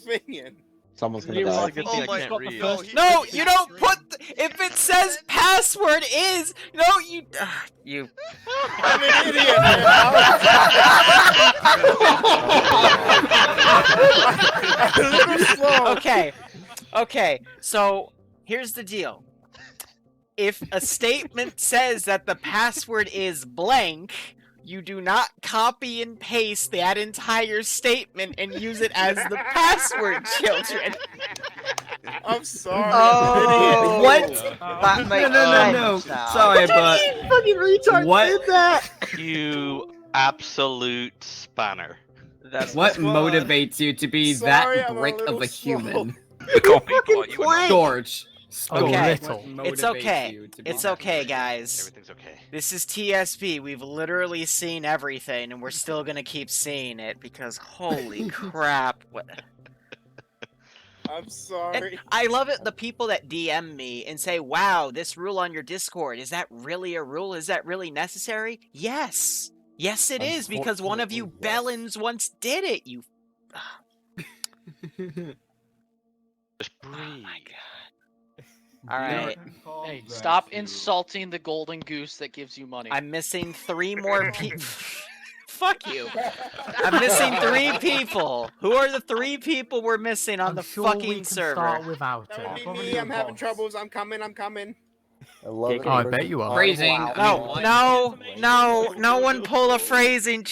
opinion. Someone's gonna It's die. a good thing I can't read. No, you don't put. If it says password is, no, you. You. I'm an idiot, man. A little slow. Okay. Okay. So here's the deal. If a statement says that the password is blank, you do not copy and paste that entire statement and use it as the password, children. I'm sorry. Oh, What? That makes No. sense now. Sorry, but Fucking retard What? did that! You absolute spanner. That's the what squad. motivates you to be Sorry, that I'm a brick of little a slow. human? Plank. George. Okay. What It's motivates okay. you to be It's that okay, brick? guys. Everything's okay. This is TSP. We've literally seen everything, and we're still gonna keep seeing it because holy crap! What? I'm And sorry. I love it. The people that DM me and say, "Wow, this rule on your Discord, is that really a rule? Is that really necessary?" Yes, yes, it is because one of you Unfortunately, yes. Bellins once did it. You. Just breathe. Oh my god. All right. Hey, stop insulting the golden goose that gives you money. I'm missing 3 more people. Fuck you. I'm missing 3 people. Who are the 3 people we're missing on the fucking server? Without That it. would be me. I'm having troubles. I'm coming. I'm coming. I love it. Oh, I bet you are. Phrasing. No one pull a phrasing.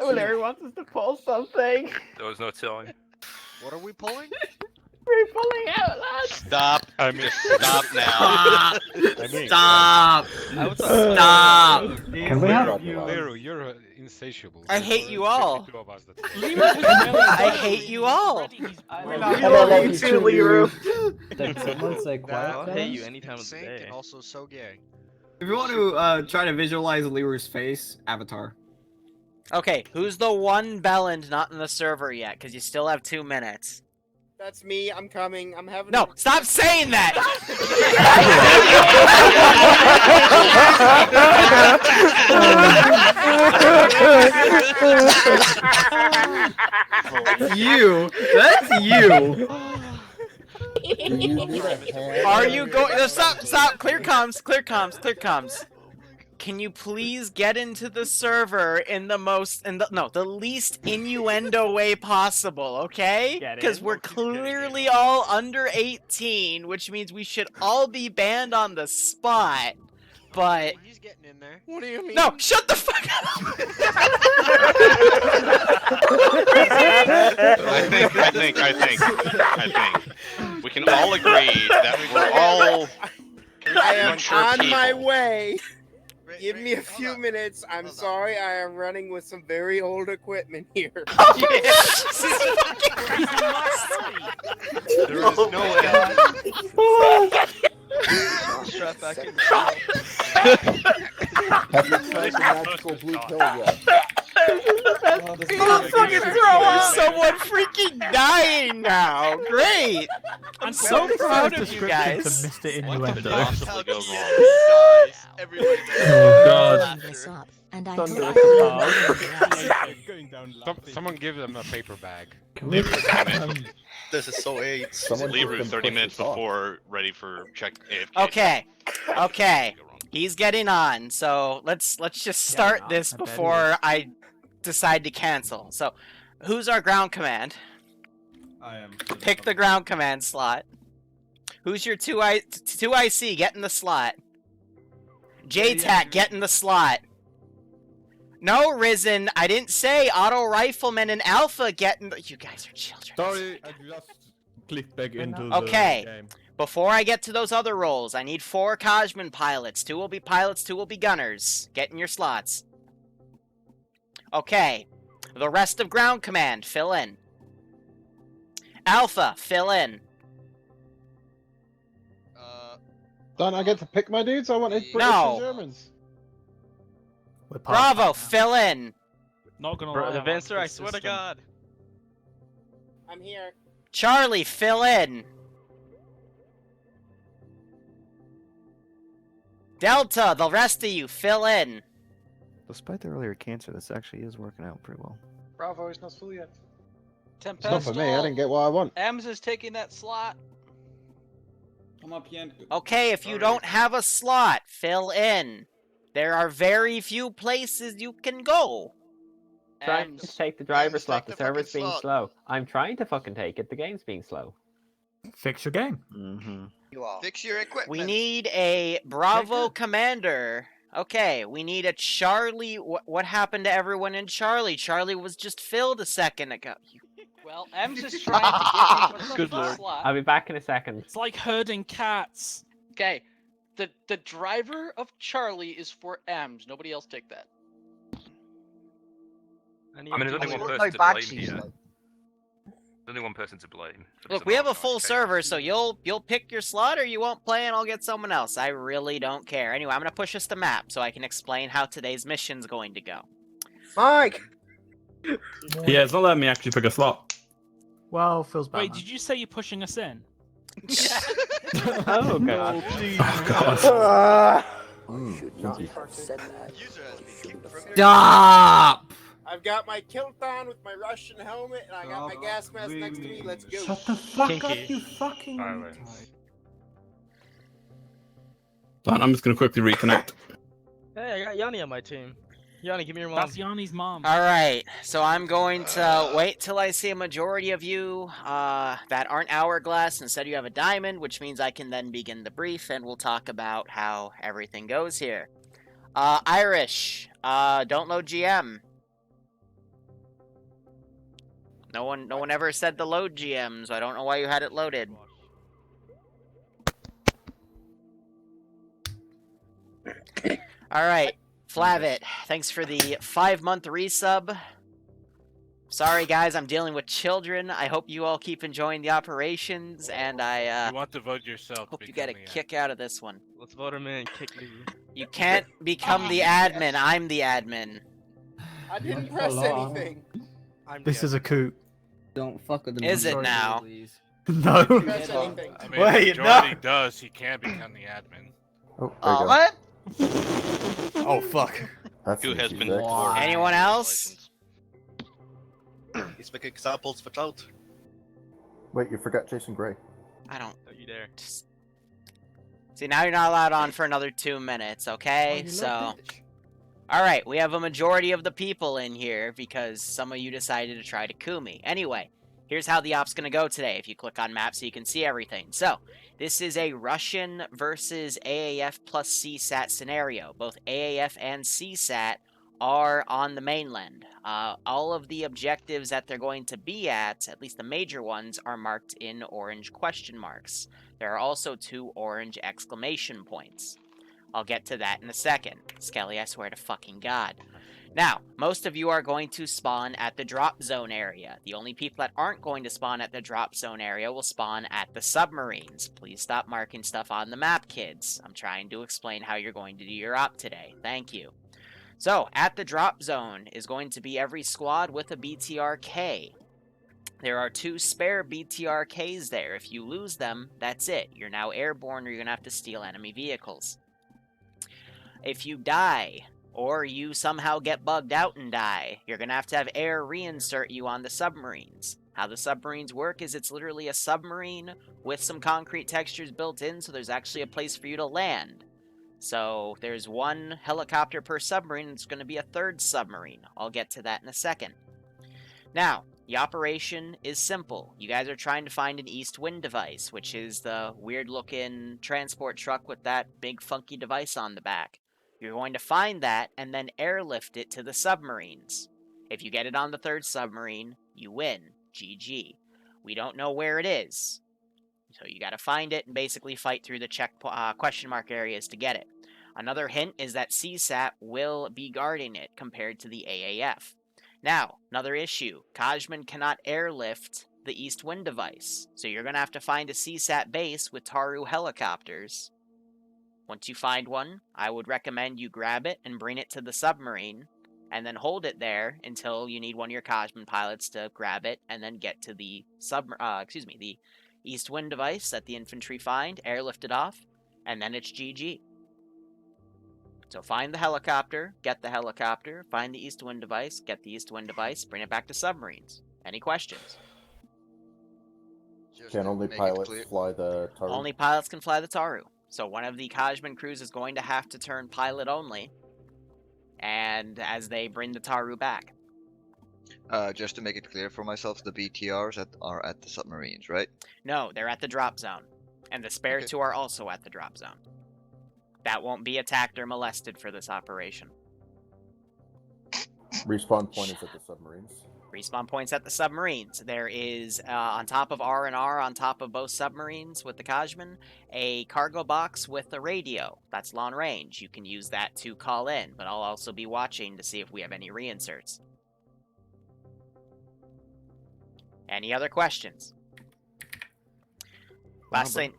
Larry wants us to pull something. There was no telling. What are we pulling? We're pulling out, lads. Stop. Just stop now. Stop! Stop! Can we have Liru, you're insatiable. I hate you all. 52 of us that- I hate you all. I love you too, Liru. Did someone say quiet? I'll guys? you any time of the day. And also so gay. If you want to try to visualize Liru's face, Avatar. Okay, who's the one Belland not in the server yet? Because you still have 2 minutes. That's me. I'm coming. I'm having. No, stop saying that! You! That's you! Are you going? No, stop! Clear comms. Can you please get into the server in the the least innuendo way possible, okay? Because we're clearly all under 18, which means we should all be banned on the spot. But He's getting in there. What do you mean? no, shut the fuck up! I think we can all agree that we're all. I am mature on my people. way. Give me a few minutes. I'm sorry. I am running with some very old equipment here. There is no way. Strap back in. Have you tried the magical blue pill yet? There's someone freaking dying now. Great. I'm so proud of you guys. Missed it What could possibly go wrong? Oh god. Someone give them a paper bag. This is so AIDS. Someone give Liru, them 30 minutes push-ups. before ready for check. AFK. Okay. He's getting on, so let's just start this before I decide to cancel. So, who's our ground command? I am. Pick the ground command slot. Who's your 2IC? Get in the slot. JTAC, get in the slot. No, Risen, I didn't say auto rifleman and alpha get in the... You guys are children. Sorry, I just clicked back into the Okay. game. Before I get to those other roles, I need 4 Kajman pilots. 2 will be pilots, 2 will be gunners. Get in your slots. Okay. The rest of ground command, fill in. Alpha, fill in. Don't I get to pick my dudes? I wanted British No. and Germans. Bravo, fill in. Not gonna Bro, lie. the Vincer, I swear to God. I'm here. Charlie, fill in. Delta, the rest of you, fill in. Despite the earlier cancer, this actually is working out pretty well. Bravo, he's not full yet. It's not for me. I didn't get what I want. Ems is taking that slot. Come up here. Okay, if you don't have a slot, fill in. There are very few places you can go. Trying to Ems. take the driver's slot. take The the server's fucking being slot. slow. I'm trying to fucking take it. The game's being slow. Fix your game. You all. Fix your equipment. We need a Bravo commander. Okay, we need a Charlie. What happened to everyone in Charlie? Charlie was just filled a second ago. Well, Ems is trying to get into the slot. I'll be back in a second. It's like herding cats. Okay, the driver of Charlie is for Ems. Nobody else take that. I mean, there's only one Look person like to blame Bakshi's, here. like. There's only one person to blame. Look, we have a full server, so you'll pick your slot or you won't play and I'll get someone else. I really don't care. Anyway, I'm gonna push us the map so I can explain how today's mission's going to go. Mike! Yeah, it's not letting me actually pick a slot. Well, feels bad. Wait, did you say you're pushing us in? Oh god. Oh, God. User has been kicked from your Stop! I've got my kilt on with my Russian helmet, and I got my gas mask next to me. Let's go. Shut the fuck Kinky. up, you fucking Silence. retard. Fine, I'm just gonna quickly reconnect. Hey, I got Yanni on my team. Yanni, give me your mom. That's Yanni's mom. Alright, so I'm going to wait till I see a majority of you that aren't hourglass. Instead, you have a diamond, which means I can then begin the brief, and we'll talk about how everything goes here. Irish, don't load GM. No one ever said to load GM, so I don't know why you had it loaded. Alright, Flavit, thanks for the 5-month resub. Sorry guys, I'm dealing with children. I hope you all keep enjoying the operations, and I You want to vote yourself. hope you get a kick out of this one. Let's vote him in. Kick Liru. You can't become the admin, I'm the admin. I didn't press anything. This is a coup. Don't fuck with the Is it now? please. No. Press anything. I mean, Wait, if the majority no. does, he can become the admin. What? Oh fuck. Who has been Anyone else? He's making examples for Cloud. Wait, you forgot Jason Gray. I don't. Are you there? Just... See, now you're not allowed on for another 2 minutes, okay? So... Alright, we have a majority of the people in here because some of you decided to try to coup me. Anyway, here's how the op's gonna go today if you click on map so you can see everything. So, this is a Russian versus AAF plus CSAT scenario. Both AAF and CSAT are on the mainland. All of the objectives that they're going to be at least the major ones, are marked in orange question marks. There are also 2 orange exclamation points. I'll get to that in a second. Skelly, I swear to fucking God. Now, most of you are going to spawn at the drop zone area. The only people that aren't going to spawn at the drop zone area will spawn at the submarines. Please stop marking stuff on the map, kids. I'm trying to explain how you're going to do your op today. Thank you. So, at the drop zone is going to be every squad with a BTRK. There are 2 spare BTRKs there. If you lose them, that's it. You're now airborne or you're going to have to steal enemy vehicles. If you die, or you somehow get bugged out and die, you're going to have air reinsert you on the submarines. How the submarines work is it's literally a submarine with some concrete textures built in, so there's actually a place for you to land. So there's 1 helicopter per submarine, and it's going to be a 3rd submarine. I'll get to that in a second. Now, the operation is simple. You guys are trying to find an east wind device, which is the weird-looking transport truck with that big funky device on the back. You're going to find that and then airlift it to the submarines. If you get it on the 3rd submarine, you win. GG. We don't know where it is. So you gotta find it and basically fight through the question mark areas to get it. Another hint is that CSAT will be guarding it compared to the AAF. Now, another issue. Kajman cannot airlift the east wind device. So you're gonna have to find a CSAT base with Taru helicopters. Once you find one, I would recommend you grab it and bring it to the submarine, and then hold it there until you need one of your Kajman pilots to grab it, and then get to the the east wind device that the infantry find, airlift it off, and then it's GG. So find the helicopter, get the helicopter, find the east wind device, get the east wind device, bring it back to submarines. Any questions? Can only pilots fly the Taru? Only pilots can fly the Taru. So one of the Kajman crews is going to have to turn pilot only, and as they bring the Taru back. Just to make it clear for myself, the BTRs are at the submarines, right? No, they're at the drop zone, and the spare two are also at the drop zone. That won't be attacked or molested for this operation. Respawn point is at the submarines. Respawn points at the submarines. There is, on top of R&R, on top of both submarines with the Kajman, a cargo box with a radio. That's long range. You can use that to call in, but I'll also be watching to see if we have any reinserts. Any other questions? Last thing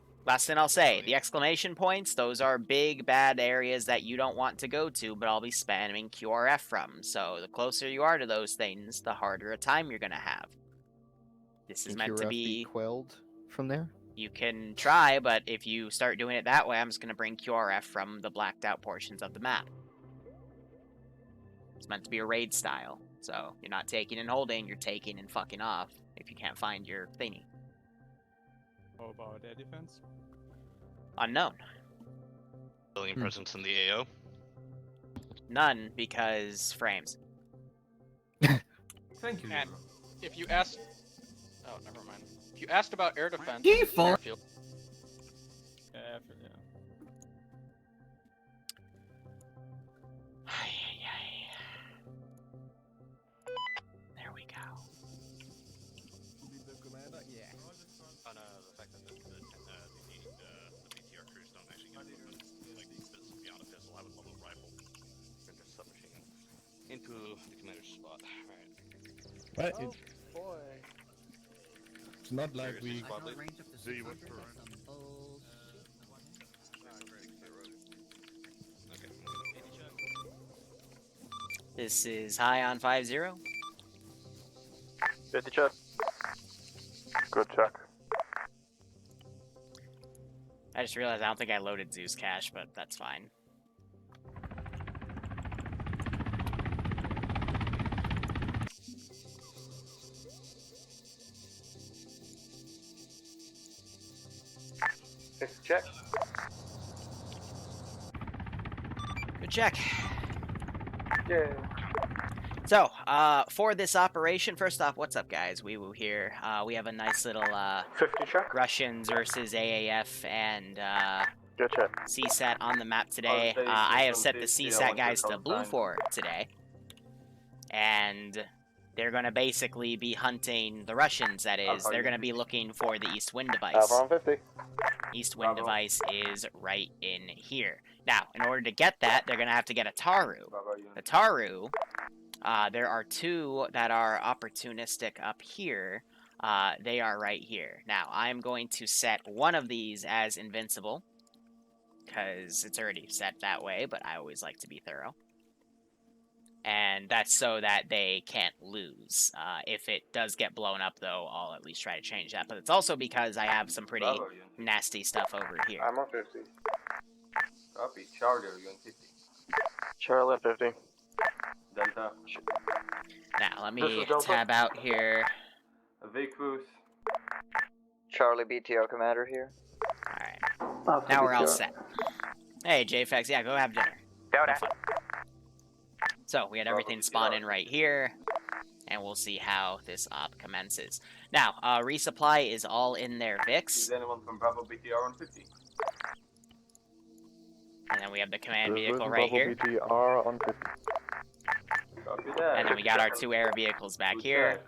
I'll say, the exclamation points, those are big, bad areas that you don't want to go to, but I'll be spamming QRF from. So the closer you are to those things, the harder a time you're going to have. This is meant to be quelled from there. You can try, but if you start doing it that way, I'm just going to bring QRF from the blacked out portions of the map. It's meant to be a raid style, so you're not taking and holding, you're taking and fucking off if you can't find your thingy. What about air defense? Unknown. Alien presence in the AO? None, because frames. Thank you. And if you asked... Oh, never mind. If you asked about air defense... Default. Airfield... Yeah. There we go. On the fact that the BTR crews don't actually get equipment, like this beyond a pistol, I would love a rifle. And just submachine gun. Into the commander's spot. Alright. But it's not like we. This is high on 5-0. 50 check. Good check. I just realized I don't think I loaded Zeus cache, but that's fine. Check. Good check. Yeah. So, for this operation, first off, what's up, guys? Wee Woo here. We have a nice little 50 check. Russians versus AAF and Good check. CSAT on the map today. I have set the CSAT guys to blue for today. And they're going to basically be hunting the Russians, that is. They're going to be looking for the East Wind device. 50. East Wind device is right in here. Now, in order to get that, they're going to have to get a Taru. The Taru, there are two that are opportunistic up here. They are right here. Now, I'm going to set one of these as invincible, because it's already set that way, but I always like to be thorough. And that's so that they can't lose. If it does get blown up, though, I'll at least try to change that. But it's also because I have some pretty nasty stuff over here. I'm on 50. Copy. Charlie, are you on 50? Charlie 50. Delta. Now, let me tab out here. Vicus. Charlie BTR commander here. Alright. Now we're all set. Hey, JFX, yeah, go have dinner. Have fun. So, we had everything spawn in right here, and we'll see how this op commences. Now, resupply is all in their VIX. Is anyone from Bravo BTR on 50? And then we have the command vehicle right here. BTR on 50. Copy that. And then we got our two air vehicles back here.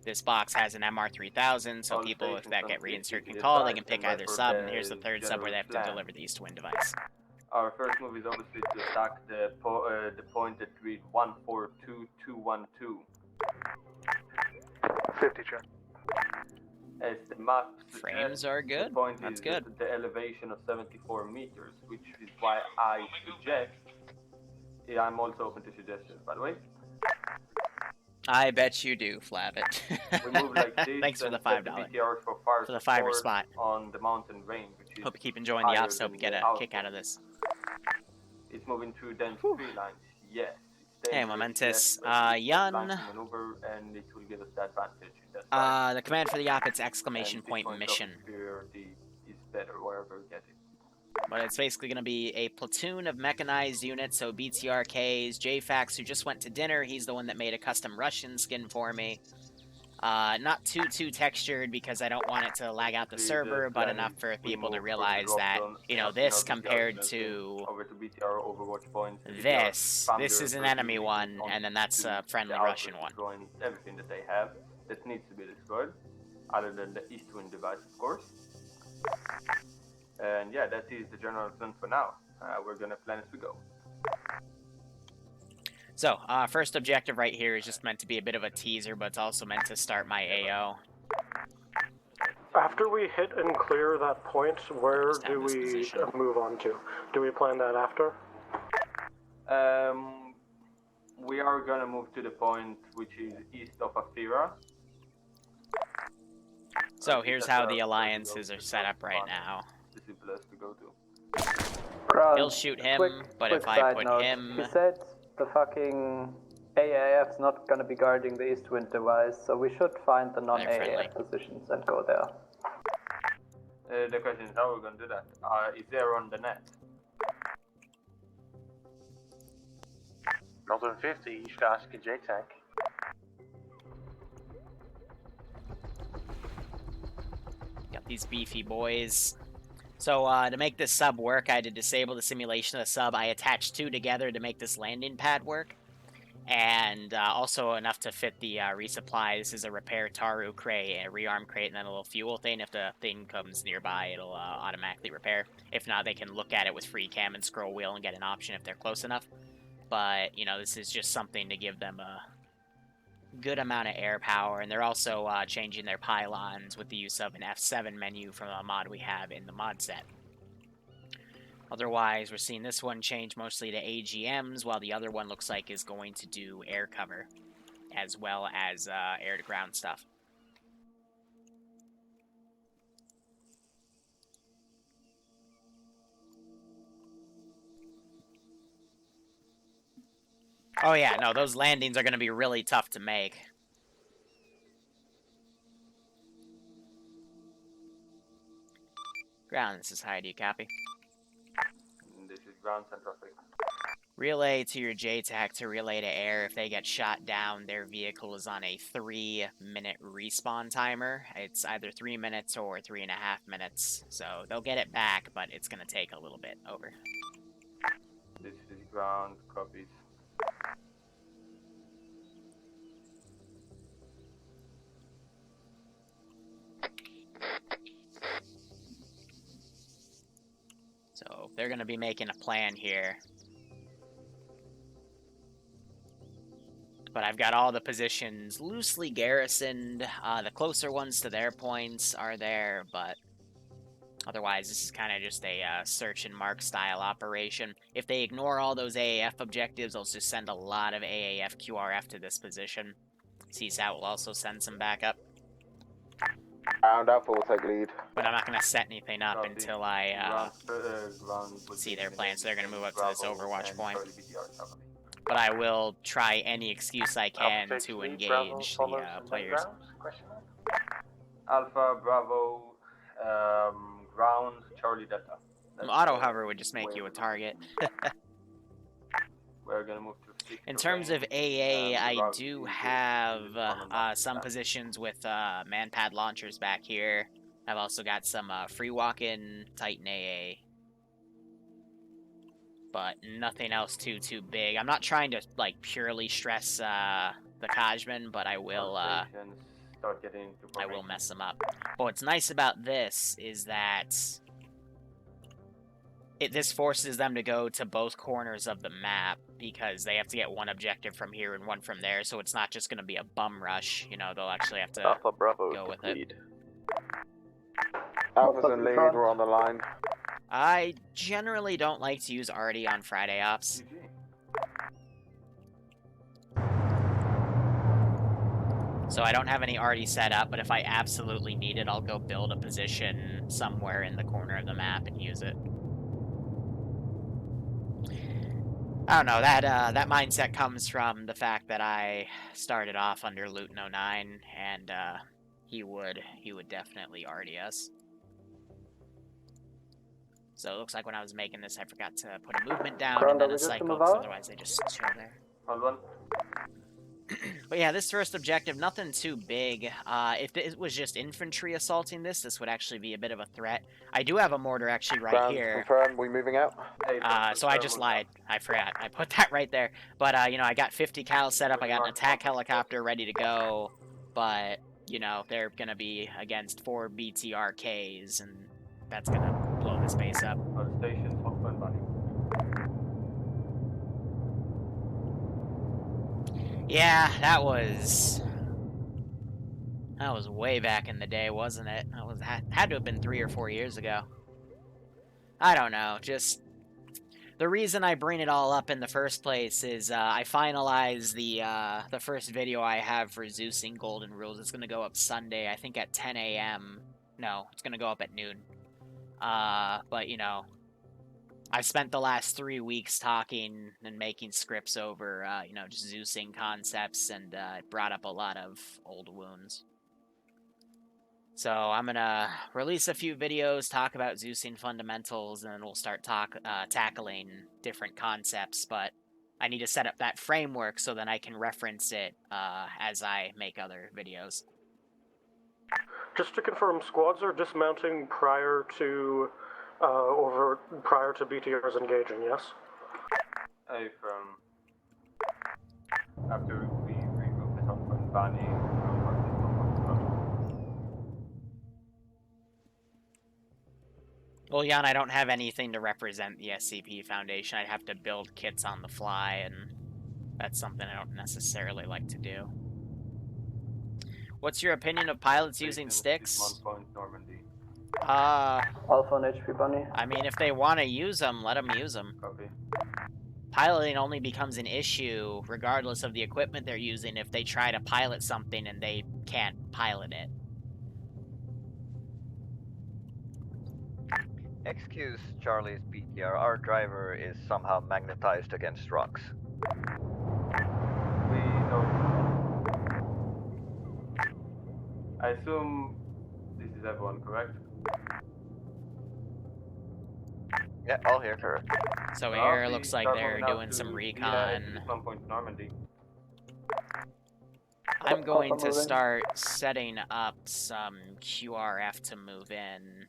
This box has an MR3000, so people, if that get reinsert, can call. They can pick either sub, and here's the third sub where they have to deliver the East Wind device. Our first move is obviously to attack the point at grid 142212. 50 check. As the map Frames are good. the point That's is good. at the elevation of 74 meters, which is why I suggest. Yeah, I'm also open to suggestions, by the way. I bet you do, Flavit. We move like this. Thanks for the $5. For the $5 spot. On the mountain range, which is Hope you keep enjoying the higher ops. Hope you than get the a kick out of this. It's moving through dense tree lines. Yes. It's Hey, dangerous, Momentous. yes, but it's Yun. advancing maneuver, and it will give us the advantage in that side. The command for the op, it's And exclamation this point point of mission. superiority is better wherever you get it. But it's basically going to be a platoon of mechanized units, so BTRKs, JFAX, who just went to dinner. He's the one that made a custom Russian skin for me. Not too textured because I don't want it to lag out the server, but enough for people to realize that, you know, this compared to over to BTR Overwatch points. this is an enemy one, and then that's a friendly Russian one. Destroying everything that they have that needs to be destroyed, other than the East Wind device, of course. And yeah, that is the general plan for now. We're gonna plan as we go. So, first objective right here is just meant to be a bit of a teaser, but it's also meant to start my AO. After we hit and clear that point, where Just have do this we position. move on to? Do we plan that after? We are gonna move to the point which is east of Athira. So, here's how the alliances are set up right now. The simplest to go to. He'll shoot him, but if I put him... He said the fucking AAF's not gonna be guarding the East Wind device, so we should find the non-AAF positions and go there. The question is how we're gonna do that. Is there on the net? Not on 50, you should ask a JTAC. Got these beefy boys. So, to make this sub work, I had to disable the simulation of the sub. I attached two together to make this landing pad work. And also enough to fit the resupply. This is a repair Taru crate, a rearm crate, and then a little fuel thing. If the thing comes nearby, it'll automatically repair. If not, they can look at it with free cam and scroll wheel and get an option if they're close enough. But, you know, this is just something to give them a good amount of air power. And they're also changing their pylons with the use of an F7 menu from a mod we have in the mod set. Otherwise, we're seeing this one change mostly to AGMs, while the other one looks like is going to do air cover, as well as air-to-ground stuff. Oh yeah, no, those landings are going to be really tough to make. Ground, this is high, do you copy? This is ground central fix. Relay to your JTAC to relay to air. If they get shot down, their vehicle is on a 3-minute respawn timer. It's either 3 minutes or 3.5 minutes. So they'll get it back, but it's going to take a little bit. Over. This is ground, copies. So they're going to be making a plan here. But I've got all the positions loosely garrisoned. The closer ones to their points are there, but otherwise this is kind of just a search and mark style operation. If they ignore all those AAF objectives, they'll just send a lot of AAF QRF to this position. CSAT will also send some backup. Round up, we'll take lead. But I'm not going to set anything up until I see their plans. So they're going to move up to this Overwatch point. But I will try any excuse I can to engage the players. Alpha, Bravo, ground, Charlie Delta. Auto hover would just make you a target. We're gonna move to In terms of AA, I do have some positions with manpad launchers back here. I've also got some free walk-in Titan AA. But nothing else too big. I'm not trying to like purely stress the Kajman, but I will mess them up. But what's nice about this is that this forces them to go to both corners of the map because they have to get one objective from here and one from there. So it's not just going to be a bum rush. You know, they'll actually have to go with it. Alpha's in lead, we're on the line. I generally don't like to use Artie on Friday Ops. So I don't have any Artie set up, but if I absolutely need it, I'll go build a position somewhere in the corner of the map and use it. I don't know, that mindset comes from the fact that I started off under Luton 09, and he would definitely RDS. So it looks like when I was making this, I forgot to put a movement down Ground, and then are we a good to cycle, move 'cause out? otherwise they just chill there. Hold on. But yeah, this first objective, nothing too big. If it was just infantry assaulting this would actually be a bit of a threat. I do have a mortar actually right Ground here. confirmed, we moving out? So I just lied. I forgot. I put that right there. But, you know, I got 50 cal set up. I got an attack helicopter ready to go. But, you know, they're going to be against 4 BTRKs, and that's going to blow this base up. On stations, 1 bunny. Yeah, that was way back in the day, wasn't it? Had to have been 3 or 4 years ago. I don't know, just the reason I bring it all up in the first place is I finalized the first video I have for Zeusing Golden Rules. It's gonna go up Sunday, I think at 10 a.m. No, it's gonna go up at noon. But you know, I've spent the last 3 weeks talking and making scripts over, you know, just Zeusing concepts, and it brought up a lot of old wounds. So I'm gonna release a few videos, talk about Zeusing fundamentals, and then we'll start tackling different concepts, but I need to set up that framework so that I can reference it as I make other videos. Just to confirm, squads are dismounting prior to BTRs engaging, yes? After we regroup the top point Bunny, Well, Jan, I don't have anything to represent the SCP Foundation. I'd have to build kits on the fly, and that's something I don't necessarily like to do. What's your opinion of pilots using sticks? 1 point Normandy. Alpha and HP Bunny. I mean, if they want to use them, let them use them. Copy. Piloting only becomes an issue, regardless of the equipment they're using, if they try to pilot something and they can't pilot it. Excuse Charlie's BTR, our driver is somehow magnetized against rocks. We know. I assume this is everyone, correct? Yeah, all here, correct. So here it looks like they're doing some recon. 1 point Normandy. I'm going to start setting up some QRF to move in.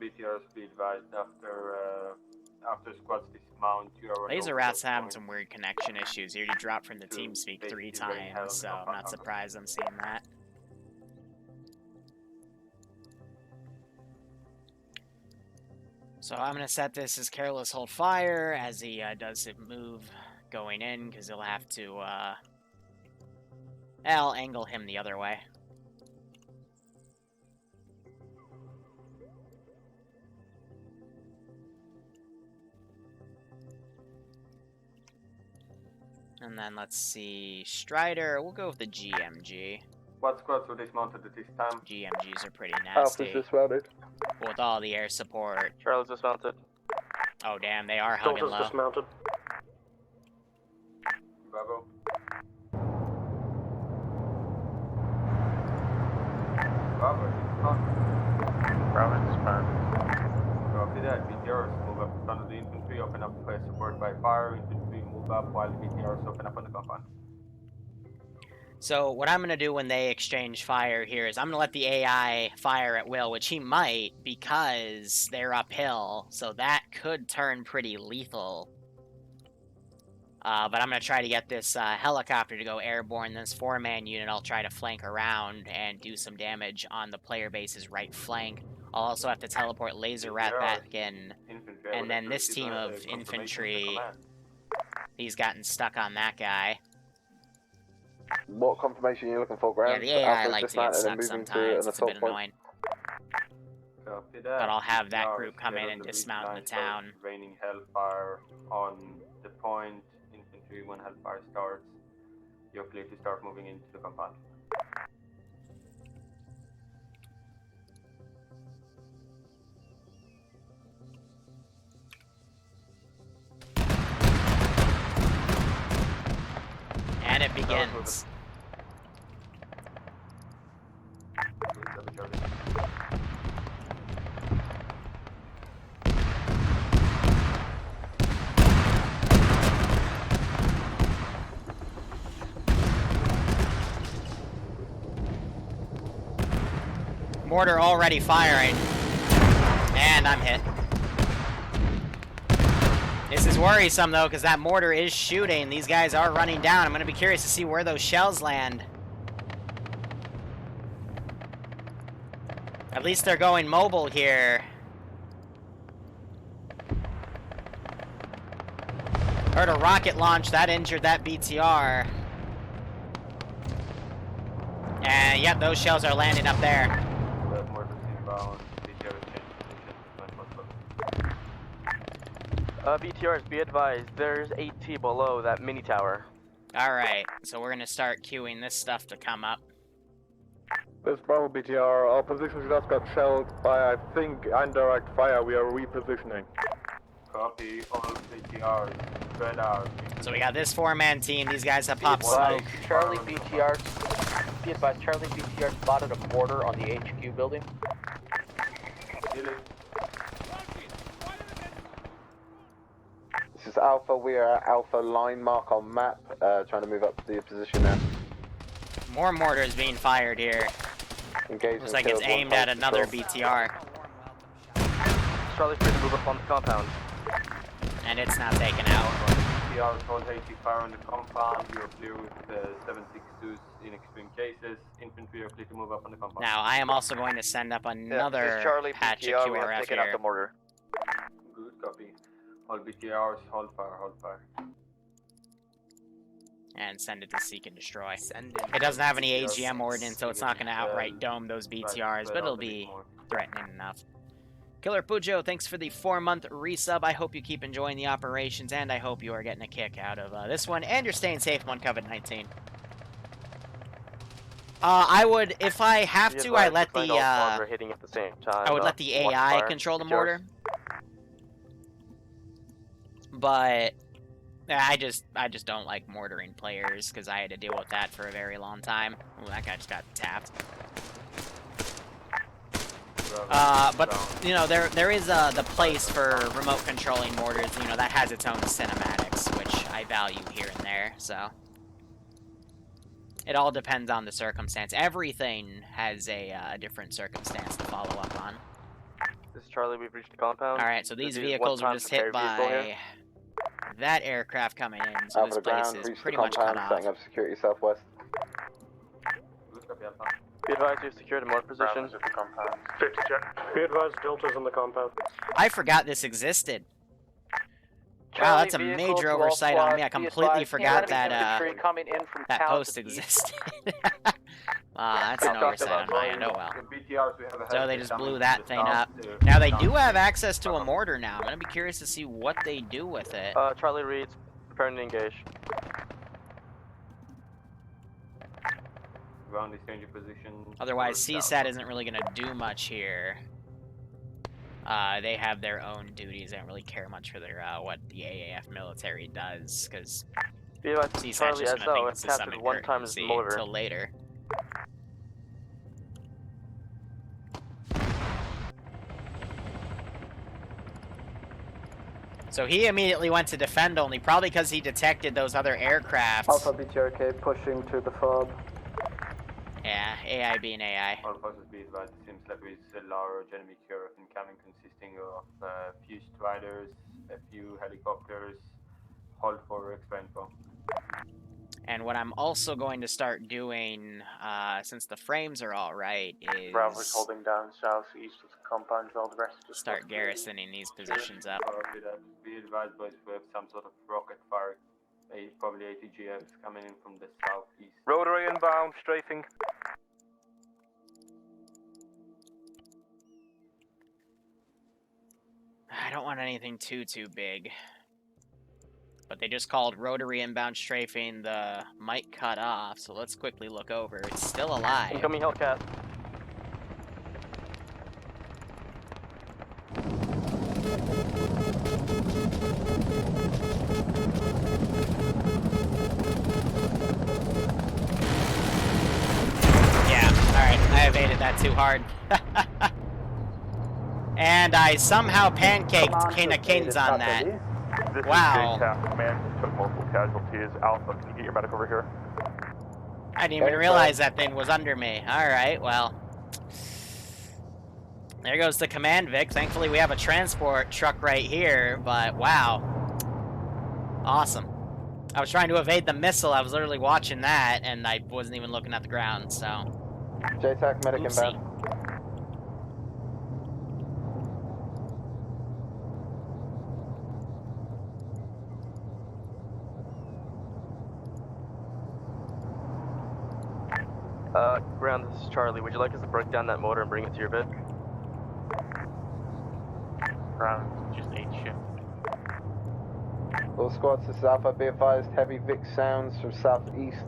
BTRs be advised after squads dismount, you are Laser Rat's having some weird connection issues. He already dropped from the TeamSpeak 3 times, so I'm not surprised I'm seeing that. So I'm going to set this as careless hold fire as he does his move going in, because he'll have to, I'll angle him the other way. And then let's see, Strider, we'll go with the GMG. What squads were dismounted at this time? GMGs are pretty Alpha's nasty. dismounted. With all the air support. Charles dismounted. Oh damn, they are hugging Delta's low. dismounted. Bravo. Bravo, dismounted. Bravo dismounted. Copy that. BTRs move up in front of the infantry, open up air support by fire. Infantry move up while the BTRs open up on the compound. So what I'm going to do when they exchange fire here is I'm going to let the AI fire at will, which he might because they're uphill, so that could turn pretty lethal. But I'm going to try to get this helicopter to go airborne. This 4-man unit I'll try to flank around and do some damage on the player base's right flank. I'll also have to teleport Laser Rat back in, and then this team of infantry, he's gotten stuck on that guy. What confirmation are you looking for, ground? Yeah, the AI Alpha's likes to get dismounted and stuck moving to sometimes, an it's a bit assault point. annoying. Copy that. But I'll have that BTRs group come get in on and the dismount in the beach line, town. start raining hellfire on the point. Infantry, when hellfire starts, you're clear to start moving into the compound. And it begins. Mortar already firing. And I'm hit. This is worrisome though, because that mortar is shooting. These guys are running down. I'm going to be curious to see where those shells land. At least they're going mobile here. Heard a rocket launch. That injured that BTR. And yep, those shells are landing up there. BTRs, be advised, there's AT below that mini tower. Alright, so we're gonna start queuing this stuff to come up. This Bravo BTR, our position just got shelled by, I think, indirect fire. We are repositioning. Copy, all BTRs, spread out. So we got this 4-man team. These guys have popped smoke. Charlie BTR, be advised, Charlie BTR spotted a mortar on the HQ building. This is Alpha, we are at Alpha line mark on map, trying to move up to the position now. More mortars being fired here. Engage. Looks like it's aimed at another BTR. Charlie's free to move up on the compound. And it's now taken out. BTR hold 80 fire on the compound. We are clear with 762s in extreme cases. Infantry are clear to move up on the compound. Now, I am also going to send up another patch of QRF here. Out the mortar. Good copy. All BTRs, hold fire, hold fire. And send it to seek and destroy. It doesn't have any AGM ordnance, so it's not going to outright dome those BTRs, but it'll be threatening enough. Killer Pujo, thanks for the 4-month resub. I hope you keep enjoying the operations, and I hope you are getting a kick out of this one, and you're staying safe on COVID-19. I would, if I have to, I let the, hitting at the same time, I would let the AI control the mortar. But I just don't like mortaring players because I had to deal with that for a very long time. Ooh, that guy just got tapped. But you know, there is the place for remote controlling mortars. You know, that has its own cinematics, which I value here and there. So it all depends on the circumstance. Everything has a different circumstance to follow up on. This is Charlie. We've reached the compound. All right, so these vehicles were just hit by that aircraft coming in, so this place is pretty much cut off. Setting up security southwest. Be advised, you've secured a mortar position. 50 check. Be advised, Delta's in the compound. I forgot this existed. Wow, that's a major oversight on me. I completely forgot that that post existed. That's an oversight on my end. Oh well. So they just blew that thing up. Now they do have access to a mortar now. I'm gonna be curious to see what they do with it. Charlie reads, preparing to engage. Otherwise, CSAT isn't really gonna do much here. They have their own duties. They don't really care much for their what the AAF military does, because CSAT's just gonna think this is some emergency until later. So he immediately went to defend only, probably because he detected those other aircrafts. Alpha BTRK pushing to the fob. Yeah, AI being AI. All forces be advised, it seems like with a large enemy curve incoming consisting of a few striders, a few helicopters. Hold for extra info. And what I'm also going to start doing, since the frames are all right, is Bravo's holding down southeast of the compound while the rest just start garrisoning these positions up. Be advised, boys, we have some sort of rocket fire. Probably ATGFs coming in from the southeast. Rotary inbound, strafing. I don't want anything too big. But they just called rotary inbound strafing the mic cut off, so let's quickly look over. It's still alive. Incoming Hellcat. that too hard. And I somehow pancaked Kane on that. This Wow. is JTAC. Command just took multiple casualties. Alpha, can you get your medic over here? I didn't even realize that thing was under me. Alright, well. There goes the command, Vic. Thankfully, we have a transport truck right here, but wow. Awesome. I was trying to evade the missile. I was literally watching that, and I wasn't even looking at the ground, so. JTAC medic Oopsie. inbound. Ground, this is Charlie. Would you like us to break down that motor and bring it to your bed? Ground, just 8 shift. All squads, this is Alpha. Be advised, heavy Vic sounds from southeast.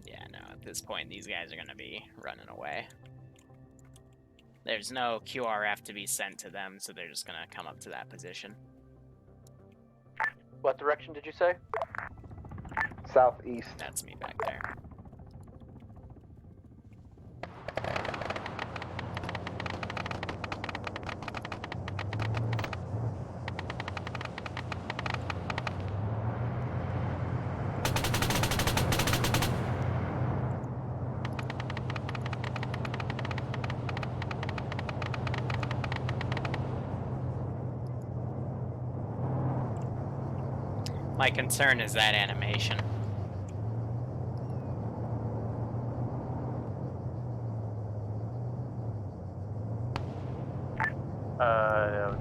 Yeah, no, at this point, these guys are going to be running away. There's no QRF to be sent to them, so they're just going to come up to that position. What direction did you say? Southeast. That's me back there. My concern is that animation.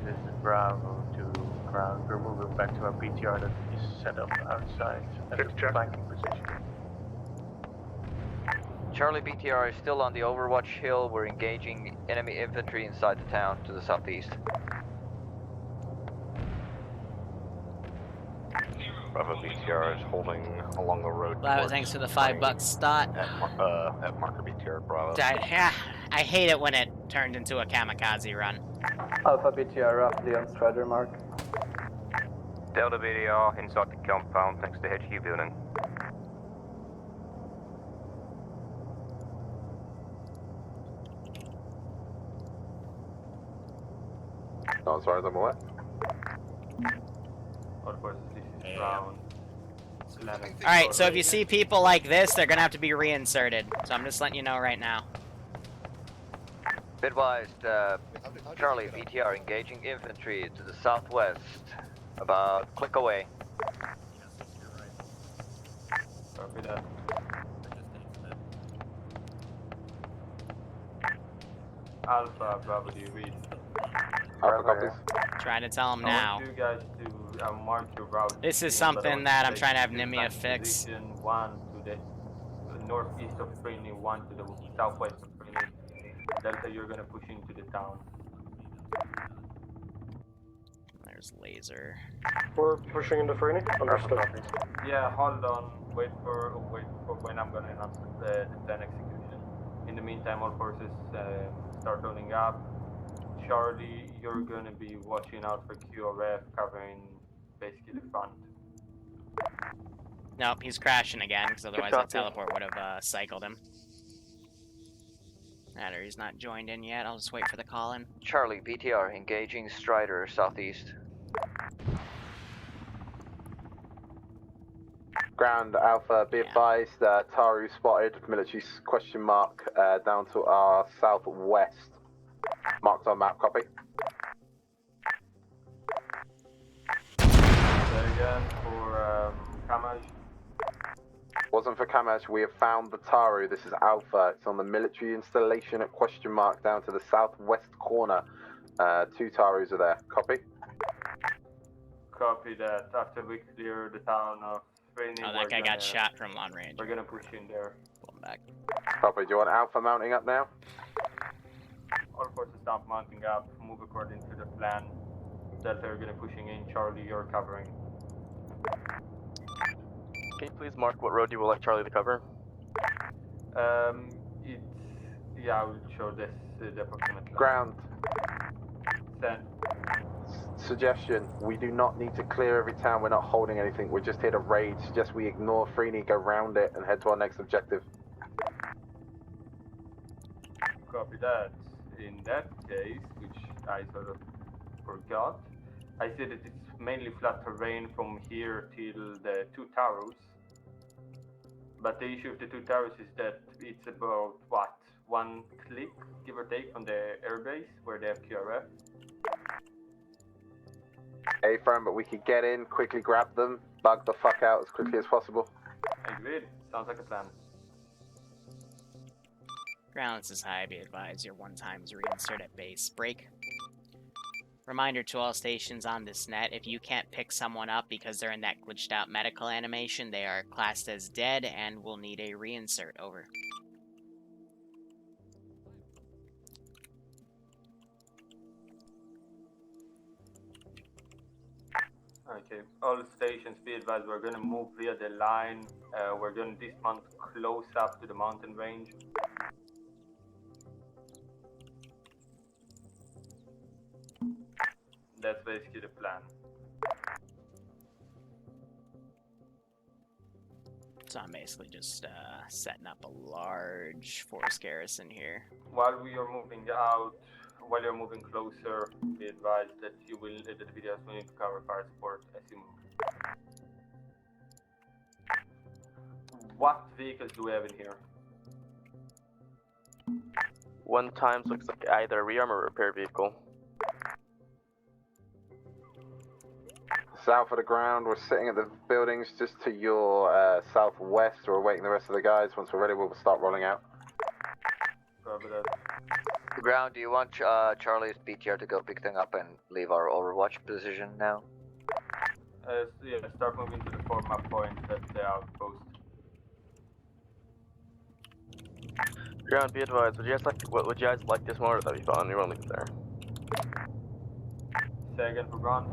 This is Bravo to ground. We're moving back to our PTR that is set up outside at the flanking position. Charlie BTR is still on the Overwatch Hill. We're engaging enemy infantry inside the town to the southeast. Bravo BTR is holding along the road. Well, that was thanks to the $5 stot. At marker BTR Bravo. I hate it when it turned into a kamikaze run. Alpha BTR roughly on Strider mark. Delta BDR inside the compound next to HQ building. Not as far as I'm aware. Of course, this is Brown. Alright, so if you see people like this, they're gonna have to be reinserted. So I'm just letting you know right now. Advised, Charlie BTR engaging infantry to the southwest. About click away. Copy that. Alpha, Bravo, do you read? Alpha copies. Trying to tell them I now. want you guys to mark your route. This is but something that I'm take trying to have the Nimia flank fix. Position 1 to the northeast of Freeney, 1 to the southwest of Freeney. Delta, you're gonna push into the town. There's laser. We're pushing into Freeney. Understood. Yeah, hold on. Wait for when I'm gonna announce the plan execution. In the meantime, all forces start loading up. Charlie, you're gonna be watching out for QRF covering basically the front. Nope, he's crashing again, because otherwise Good that copy. teleport would have cycled him. Matter, he's not joined in yet. I'll just wait for the call in. Charlie BTR engaging Strider southeast. Ground Alpha, be advised, Taru spotted, military question mark, down to our southwest. Marked on map, copy. Say again for Kamaj. Wasn't for Kamash, we have found the Taru, this is Alpha, it's on the military installation at question mark down to the southwest corner. 2 Tarus are there, copy? Copy that. After we clear the town of Freeney, Oh, that guy got shot from long range. We're gonna push in there. Pull him back. Copy, do you want Alpha mounting up now? All forces stop mounting up, move according to the plan. Delta, you're gonna pushing in. Charlie, you're covering. Can you please mark what road you would like Charlie to cover? Yeah, I will show this the approximate line. Ground. Send. Suggestion, we do not need to clear every town, we're not holding anything, we're just here to raid. Suggest we ignore Freeney, go round it, and head to our next objective. Copy that. In that case, which I sort of forgot, I said that it's mainly flat terrain from here till the 2 towers. But the issue of the 2 towers is that it's about, what, 1 click, give or take, from the airbase where they have QRF. A-frame, but we could get in, quickly grab them, bug the fuck out as quickly as possible. Agreed. Sounds like a plan. Ground, this is high. Be advised, your 1x reinsert at base. Break. Reminder to all stations on this net, if you can't pick someone up because they're in that glitched out medical animation, they are classed as dead and will need a reinsert. Over. Okay, all stations be advised, we're gonna move via the line. We're gonna dismount close up to the mountain range. That's basically the plan. So I'm basically just setting up a large force garrison here. While we are moving out, while you're moving closer, be advised that you will, that the videos will need to cover fire support as you move. What vehicles do we have in here? 1x looks like either a rearm or repair vehicle. South of the ground, we're sitting at the buildings just to your southwest. We're awaiting the rest of the guys. Once we're ready, we'll start rolling out. Ground, do you want Charlie's BTR to go pick them up and leave our overwatch position now? Yeah, start moving to the format point at the outpost. Ground, be advised. Would you guys like this motor? That'd be fun. You're only there. Say again for ground.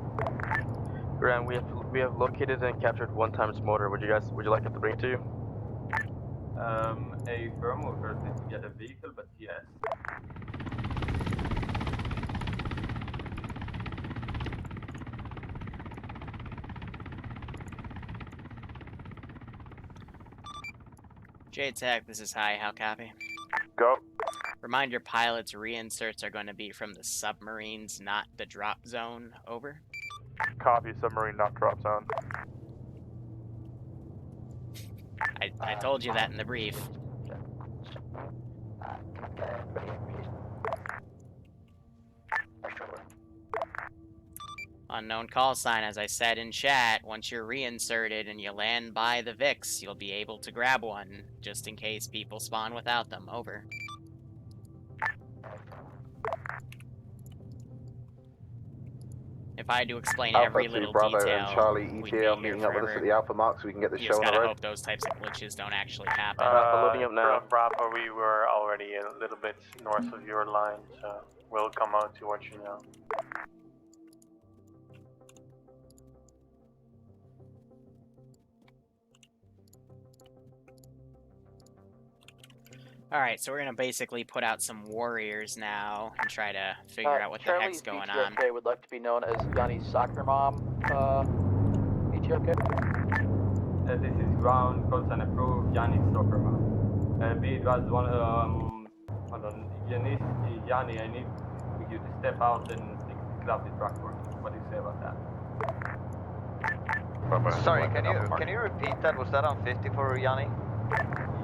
Ground, we have located and captured 1x motor. Would you like it to bring it to you? A firm will first need to get a vehicle, but yes. JTech, this is high. How copy? Go. Remind your pilots reinserts are going to be from the submarines, not the drop zone. Over. Copy, submarine, not drop zone. I told you that in the brief. Unknown call sign, as I said in chat. Once you're reinserted and you land by the VIX, you'll be able to grab one, just in case people spawn without them. Over. If I had to explain every little Bravo detail, and Charlie we'd be ETA here meeting up with us forever. at the Alpha Mark so we can get the You show just on the gotta road. hope those types of glitches don't actually happen. Loading up now. Bravo, we were already a little bit north of your line, so we'll come out to what you know. Alright, so we're gonna basically put out some warriors now and try to figure out what the heck's going on. BTRK would like to be known as Yanni's soccer mom. BTRK. This is ground, code sign approved, Yanni's soccer mom. Be advised, hold on, Yanni, I need you to step out and fix the cloudy truck work. What do you say about that? Sorry, can you repeat that? Was that on 50 for Yanni?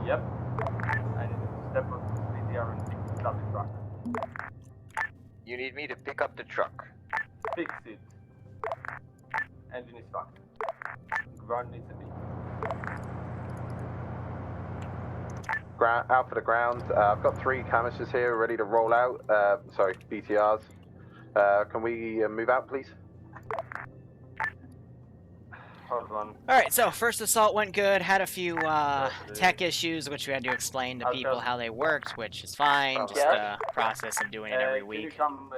Yep. I need to step up to BTR and fix the cloudy truck. You need me to pick up the truck. Fix it. Engine is fucked. Ground needs a beat. Out for the ground. I've got 3 canisters here ready to roll out. Sorry, BTRs. Can we move out, please? Hold on. Alright, so first assault went good, had a few tech issues, which we had to explain to people how they worked, which is fine, just a process of doing it every Can you week. come,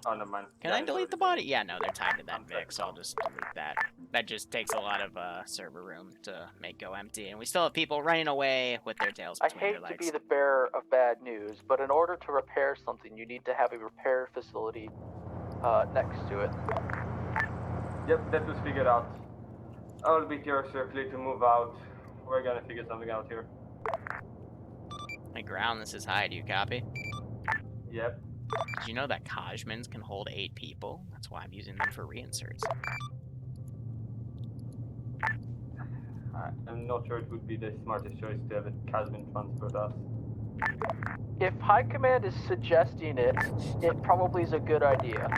oh, no, man. Can I delete the body? Yeah, no, they're tied to that VIX, so I'll just delete that. That just takes a lot of server room to make go empty, and we still have people running away with their tails I between their hate to legs. be the bearer of bad news, but in order to repair something, you need to have a repair facility next to it. Yep, that was figured out. All BTRs are clear to move out. We're gonna figure something out here. My ground, this is high, do you copy? Yep. Did you know that Kajmans can hold 8 people? That's why I'm using them for reinserts. I'm not sure it would be the smartest choice to have a Casman transport us. If High Command is suggesting it, it probably is a good idea.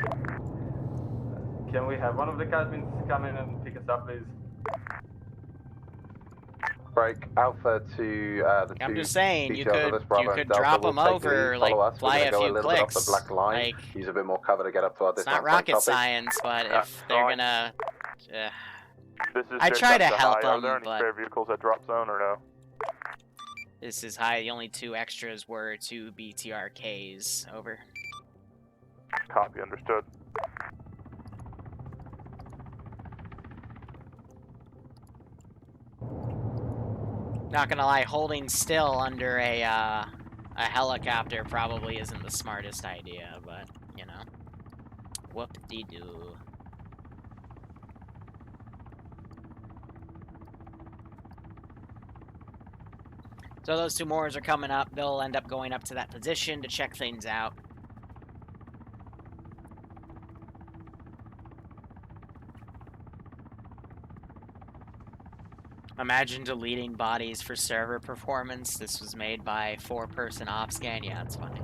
Can we have one of the Casmans come in and pick us up, please? Break Alpha to the I'm two just saying, you details of could us, Bravo you and could Delta drop will them take over, lead, like follow us. fly We're a gonna go few a little bit off clicks. the black line, Like, use a bit more cover to get up to our it's dismount not point, rocket copy? science, but if they're gonna, This is I try to Delta help High. Are them, there any but spare vehicles at drop zone or no? this is high. The only 2 extras were 2 BTRKs. Over. Copy, understood. Not gonna lie, holding still under a helicopter probably isn't the smartest idea, but, you know. Whoop-de-doo. So those 2 Moors are coming up. They'll end up going up to that position to check things out. Imagine deleting bodies for server performance. This was made by 4-person OpScan. Yeah, that's funny.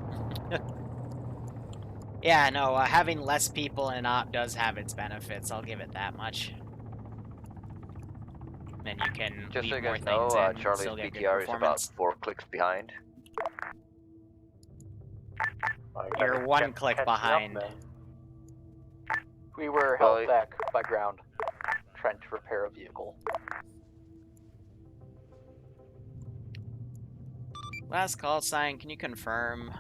Yeah, no, having less people in op does have its benefits. I'll give it that much. Then you can Just so leave you more guys things know, in and Charlie's still get good BTR is about performance. 4 clicks behind. You're 1 click behind. We were held back by ground, trying to repair a vehicle. Last call sign, can you confirm?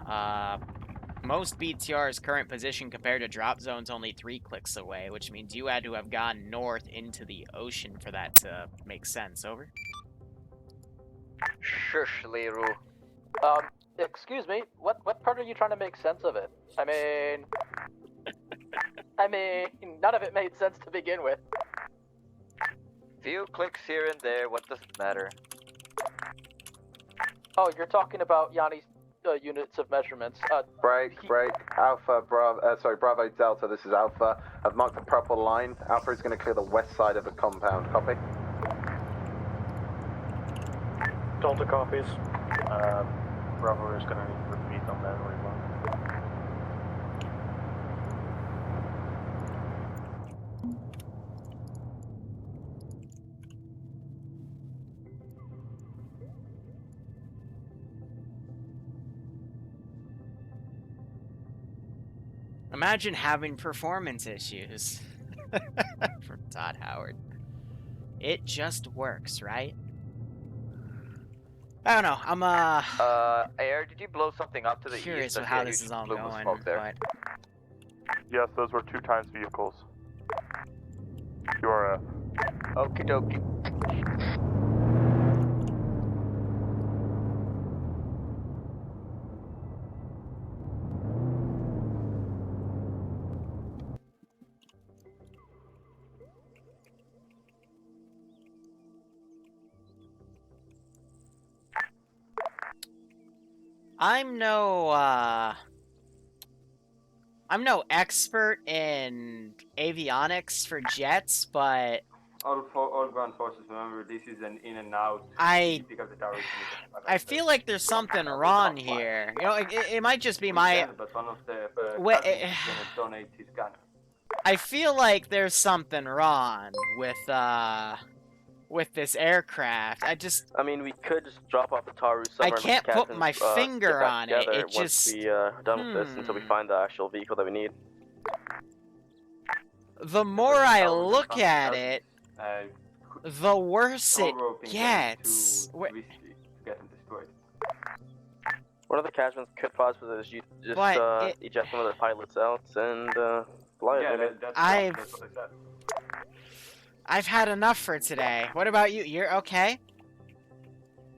Most BTR's current position compared to drop zone's only 3 clicks away, which means you had to have gone north into the ocean for that to make sense. Over. Shush, Liru. Excuse me, what part are you trying to make sense of it? I mean, none of it made sense to begin with. Few clicks here and there, what does it matter? Oh, you're talking about Yanni's units of measurements. Break, Alpha, Bravo Delta, this is Alpha. I've marked the purple line. Alpha is going to clear the west side of the compound, copy? Delta copies. Bravo is going to need to repeat on that remark. Imagine having performance issues. From Todd Howard. It just works, right? I don't know. I'm Air, did you blow something up to the curious east? with how this is all going, but Yes, those were 2 times vehicles. URF. Okie dokie. I'm no expert in avionics for jets, but All ground forces, remember, this is an in and out. I Pick up the towers. feel like there's something wrong here. You know, it might just be my. But one of the Wait, Casmans is gonna donate his gunner. I feel like there's something wrong with this aircraft. I mean, we could just drop off the Taru somewhere. I can't put my finger on it. It once just. we done with this until we find the actual vehicle that we need. The more I look at it, the worse it gets. One of the Cashman's could possibly is you just But eject one of the pilots out and fly it. I've had enough for today. What about you? You're okay?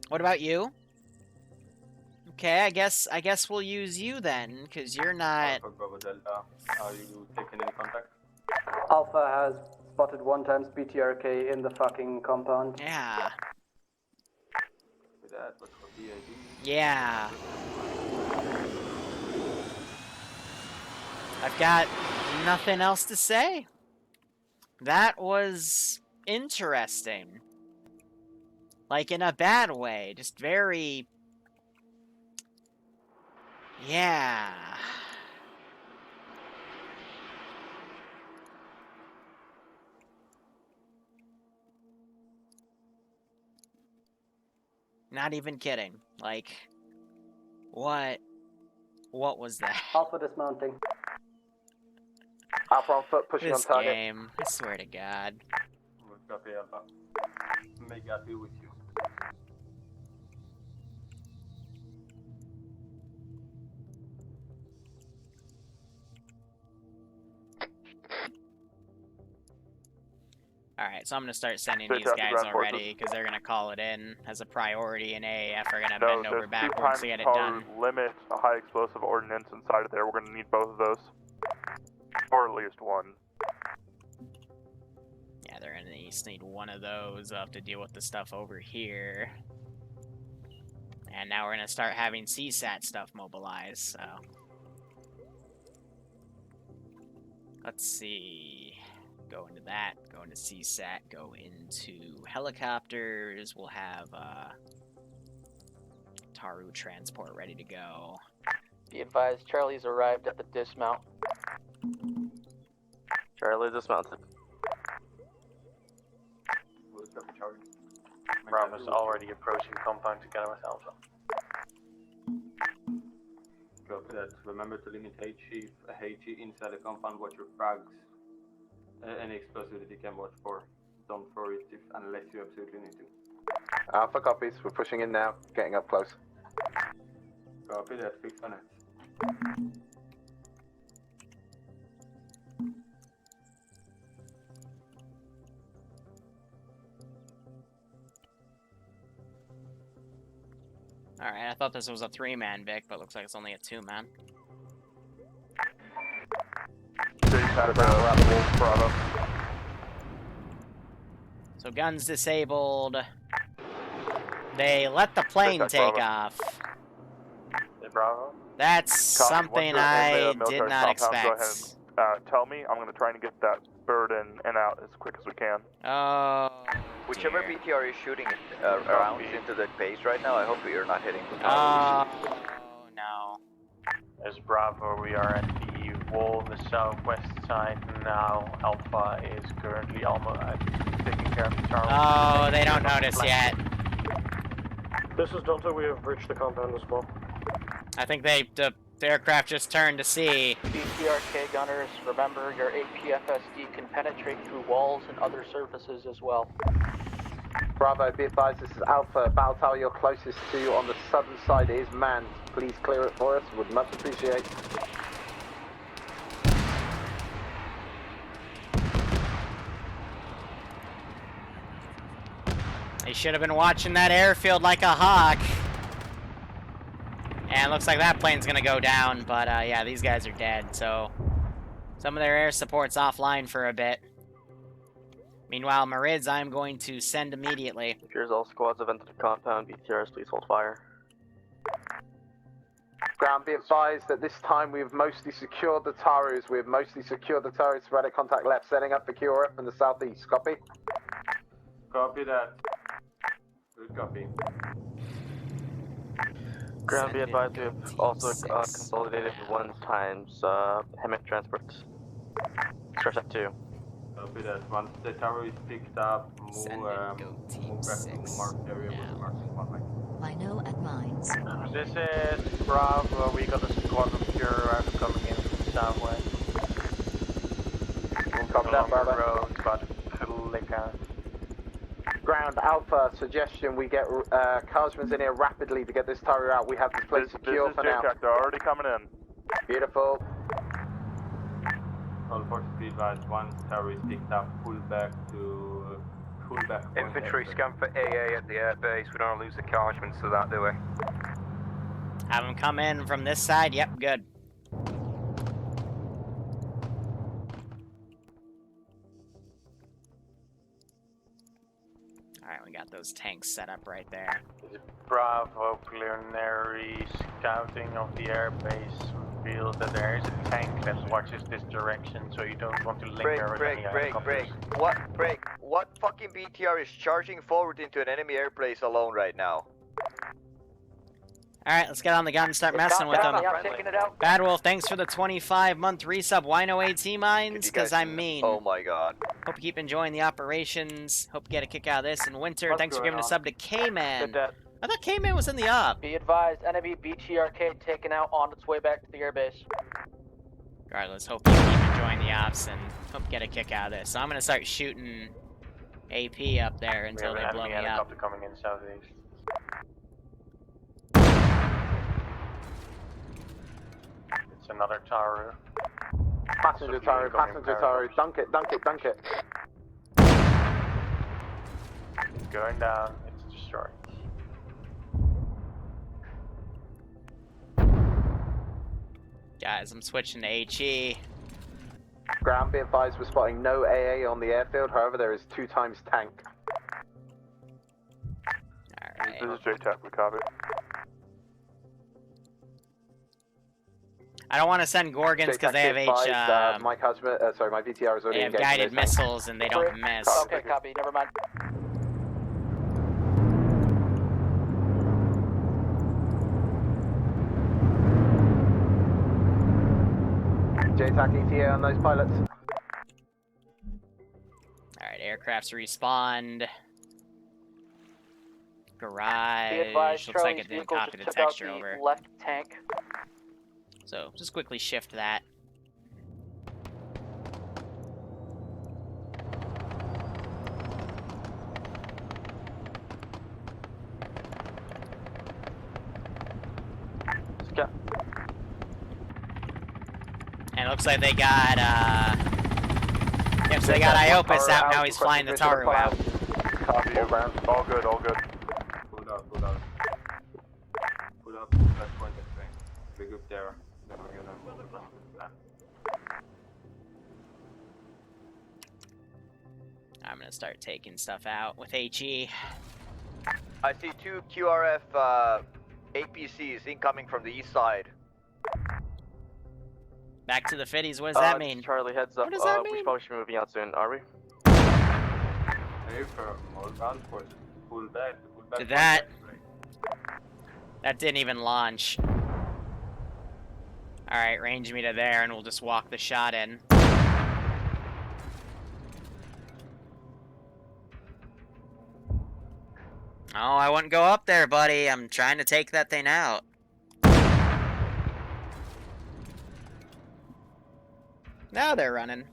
What about you? Okay, I guess we'll use you then, because you're not. Are you taking any contact? Alpha has spotted 1 times BTRK in the fucking compound. Yeah. That was for BID. Yeah. I've got nothing else to say. That was interesting. Like, in a bad way. Just very... Yeah. Not even kidding. Like, what was that? Alpha dismounting. Alpha on foot, pushing This on target. game, I swear to God. Copy, Alpha. May God be with you. Alright, so I'm gonna start sending Straight these to the guys ground already, because they're gonna call it in as a priority, and AAF are gonna No, bend over there's 2 backwards times to get it power done. limit, a high explosive ordnance inside of there. We're gonna need both of those. Or at least one. Yeah, they're gonna just need one of those. I'll have to deal with the stuff over here. And now we're gonna start having CSAT stuff mobilized, so... Let's see... Go into that, go into CSAT, go into helicopters. We'll have Taru transport ready to go. Be advised, Charlie's arrived at the dismount. Charlie dismounted. Bravo's already approaching compound together with Alpha. Copy that. Remember to limit HE inside the compound. Watch your frags. Any explosive that you can watch for. Don't throw it unless you absolutely need to. Alpha copies. We're pushing in now. Getting up close. Copy that. Fix on it. Alright, I thought this was a 3-man Vic, but looks like it's only a 2-man. So guns disabled. They let the plane take off. Bravo. That's Copy. something Once you're in I the did military not compound, go expect. ahead and, tell me. I'm going to try and get that bird in and out as quick as we can. Oh. Whichever dear. BTR is shooting rounds into the base right now, I hope you're not hitting the Oh, towers. no. As Bravo, we are at the wall on the southwest side now. Alpha is currently almost taking care of the tower. Oh, they don't notice yet. This is Delta. We have breached the compound as well. I think the aircraft just turned to see. BTRK gunners, remember your APFSD can penetrate through walls and other surfaces as well. Bravo, be advised, this is Alpha. Battle tower you're closest to on the southern side is manned. Please clear it for us. Would much appreciate. They should have been watching that airfield like a hawk. And looks like that plane's gonna go down, but yeah, these guys are dead, so... Some of their air support's offline for a bit. Meanwhile, Marids, I'm going to send immediately. Here's all squads have entered the compound. BTRs, please hold fire. Ground, be advised that this time we have mostly secured the Tarus. We have mostly secured the Tarus. Sporadic contact left, setting up for QRF in the southeast. Copy? Copy that. Good copy. Ground, be advised we have also consolidated 1 times HEMIC transport. Stretch at 2. Copy that. Once the tower is picked up, move back to the marked area with the marking one way. Lino at mines. This is Bravo. We got a squad of QRF coming in from the southwest. Copy that, Bravo. Road, about to click out. Ground, Alpha, suggestion we get Carsman's in here rapidly to get this Taru out. We have this place secure for now. They're already coming in. Beautiful. All forces be advised, once tower is picked up, pull back. Infantry scan for AA at the airbase. We don't lose the Carsman to that, do we? Have them come in from this side? Yep, good. Alright, we got those tanks set up right there. Bravo, preliminary scouting of the airbase airfield that there is a tank that watches this direction, so you don't want to linger with any helicopters. What fucking BTR is charging forward into an enemy airbase alone right now? Alright, let's get on the gun and start messing with them. Bad Wolf, thanks for the 25-month resub. Wino AT mines, because I'm mean. Oh my god. Hope you keep enjoying the operations. Hope you get a kick out of this. And Winter, thanks for giving a sub to K-Man. I thought K-Man was in the op. Be advised, enemy BTRK taken out on its way back to the airbase. Regardless, hope you keep enjoying the ops and hope you get a kick out of this. So I'm gonna start shooting AP up there until they blow me up. Helicopter coming in southeast. It's another Taru. Passenger Taru, passenger Taru. Dunk it, dunk it, dunk it. It's going down. It's destroyed. Guys, I'm switching to HE. Ground, be advised, we're spotting no AA on the airfield. However, there is 2 times tank. Alright. This is JTAC, we copy. I don't want to send Gorgons because they have my VTR is already they have guided missiles and they don't miss. Okay, copy. Never mind. JTAC ETA on those pilots. Alright, aircrafts respawned. Garage. Be advised, Looks like Charlie's it didn't vehicle copy the just took out texture the over. left tank. So just quickly shift that. Let's go. And it looks like they got yep, so they got Iopus out, now he's flying the Taru out. Copy you, Brown. All good, all good. Pull up. Pull up, that's point of thing. Big up there. Then we're gonna move around the plan. I'm gonna start taking stuff out with HE. I see 2 QRF APCs incoming from the east side. Back to the fitties, what does that mean? Charlie, heads up. What does that mean? We probably should be moving out soon, are we? Hey, for more ground forces, pull back. Did that? That didn't even launch. Alright, range me to there and we'll just walk the shot in. Oh, I wouldn't go up there, buddy. I'm trying to take that thing out. Now they're running.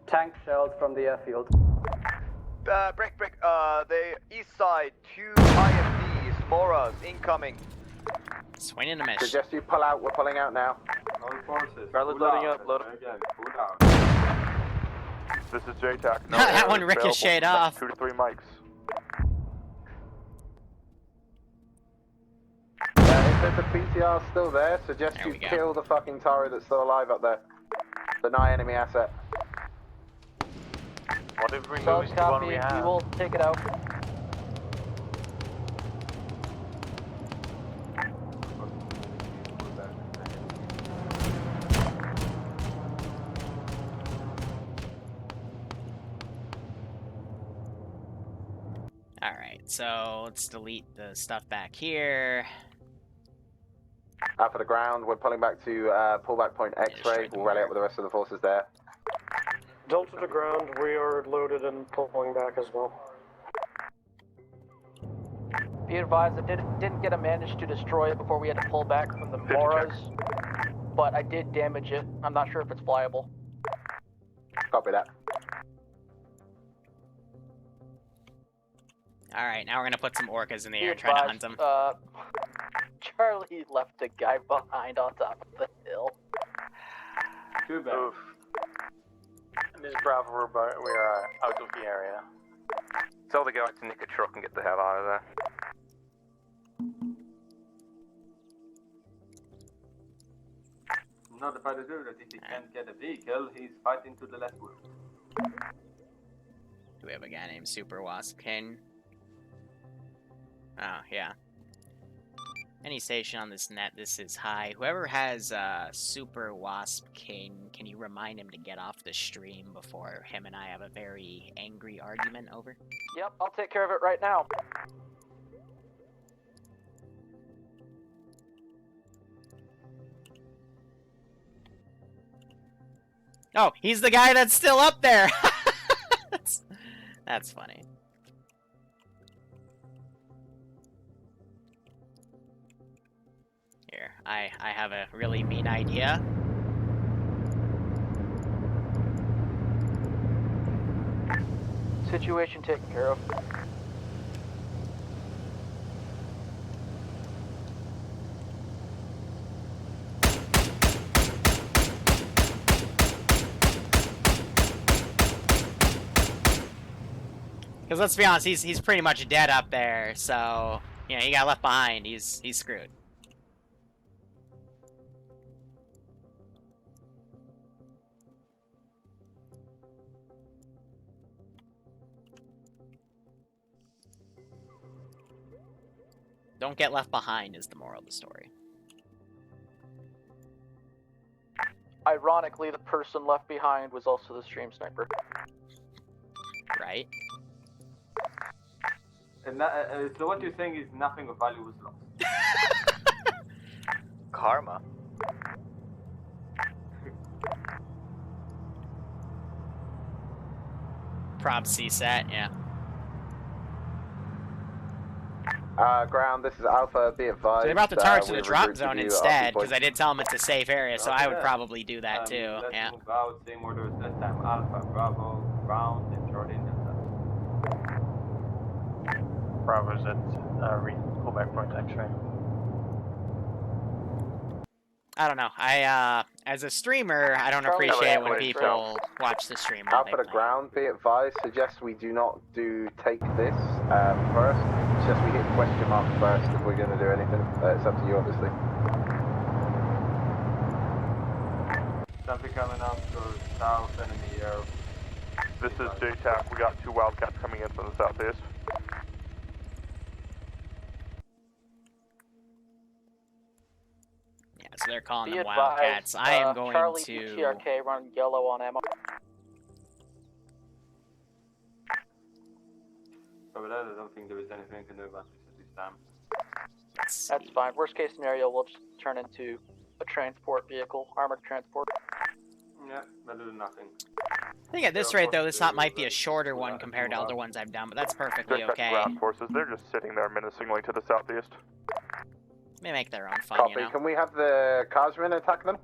Tank shells from the airfield. Break. The east side, 2 IFDs, Moras, incoming. Swinging a miss. Suggest you pull out, we're pulling out now. All forces. Charlie's loading up, load up. Again, pull out. This is JTAC. No That one ricocheted off. 2 to 3 mics. If there's a BTR still there, suggest There you we go. kill the fucking Taru that's still alive up there. Deny enemy asset. What if we So lose the copy, one we we have? will take it out. Alright, so let's delete the stuff back here. Out for the ground, we're pulling back to pullback point X-ray. We'll rally up with the rest of the forces there. Delta to ground, we are loaded and pulling back as well. Be advised, I didn't get a manage to destroy it before we had to pull back from the Moras, but I did damage it. I'm not sure if it's flyable. Copy that. Alright, now we're gonna put some orcas in the Be air trying to hunt advised, them. Charlie left a guy behind on top of the hill. Too bad. Oof. This is Bravo, we are out of the area. Tell the guy to nick a truck and get the hell out of there. Not the fighter do that. If he can't get a vehicle, he's fighting to the left. Do we have a guy named Super Wasp King? Oh, yeah. Any station on this net, this is high. Whoever has Super Wasp King, can you remind him to get off the stream before him and I have a very angry argument over? Yep, I'll take care of it right now. Oh, he's the guy that's still up there! That's funny. Here, I have a really mean idea. Situation taken care of. Because let's be honest, he's pretty much dead up there, so you know, he got left behind. He's screwed. Don't get left behind is the moral of the story. Ironically, the person left behind was also the stream sniper. Right? And so what you're saying is nothing of value was lost. Karma. Prob CSAT, yeah. Ground, this is Alpha, be advised. So they brought the Taru to the we've drop regrouped zone with you instead, at because I did tell him it's a safe area, so I would Okay. probably do that too, Let's yeah. move out, same order as last time. Alpha, Bravo, Ground, and Charlie Delta. Bravo's at callback point X-ray. I don't know. As a streamer, I don't Charlie, appreciate it when wait, people watch the stream while Alpha they to ground, be advised. Suggest we do not take this first. Suggest we hit question mark first if we're going to do anything. It's up to you, obviously. Something coming up to south, enemy air. This is JTAC. We got 2 Wildcats coming in from the southeast. Yeah, so they're calling Be them advised, Wildcats. I am going Charlie to... TRK run yellow on ammo. But I don't think there is anything we can do about this at this time. That's fine. Worst case scenario, we'll just turn into a transport vehicle, armored transport. Yeah, better than nothing. I think at this rate, though, this not might be a shorter one compared to other ones I've done, but that's perfectly JTAC okay. ground forces, they're just sitting there menacingly to the southeast. They make their own fun, Copy. you know? Can we have the Cosmin attack them?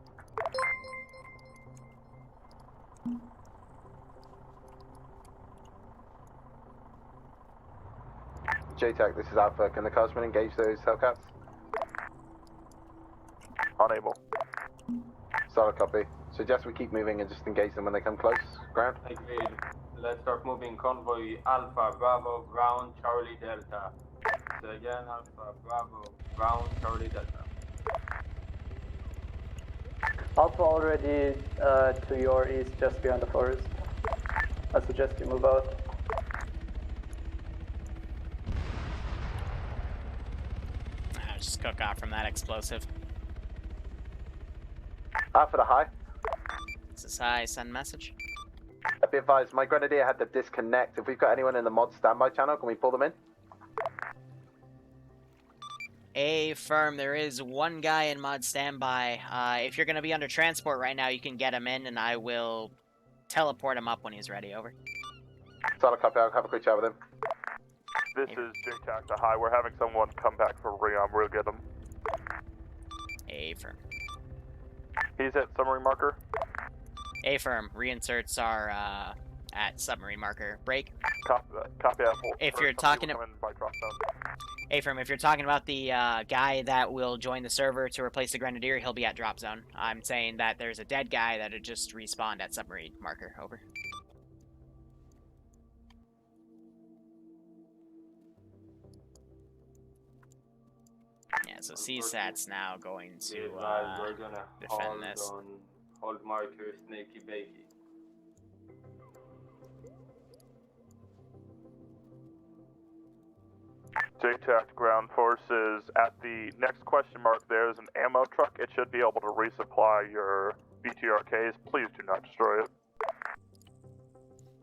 JTAC, this is Alpha. Can the Cosmin engage those Hellcats? Unable. Solid copy. Suggest we keep moving and just engage them when they come close. Ground. Agreed. Let's start moving convoy Alpha, Bravo, Ground, Charlie, Delta. So again, Alpha, Bravo, Ground, Charlie, Delta. Alpha already to your east, just beyond the forest. I suggest you move out. Just cook off from that explosive. Alpha to high. This is high, send message. Be advised, my Grenadier had to disconnect. If we've got anyone in the mod standby channel, can we pull them in? Firm, there is one guy in mod standby. If you're going to be under transport right now, you can get him in, and I will teleport him up when he's ready, over. Solid copy, I'll have a quick chat with him. This is JTAC to high. We're having someone come back for Rion. We'll get him. Firm. He's at submarine marker. Firm, reinserts are at submarine marker. Break. Copy that. If you're talking by drop zone. Firm, if you're talking about the guy that will join the server to replace the Grenadier, he'll be at drop zone. I'm saying that there's a dead guy that had just respawned at submarine marker. Over. Yeah, so CSAT's now going to we're gonna defend this. Hold marker, Snaky Bakey. JTAC ground forces at the next question mark. There's an ammo truck. It should be able to resupply your BTRKs. Please do not destroy it.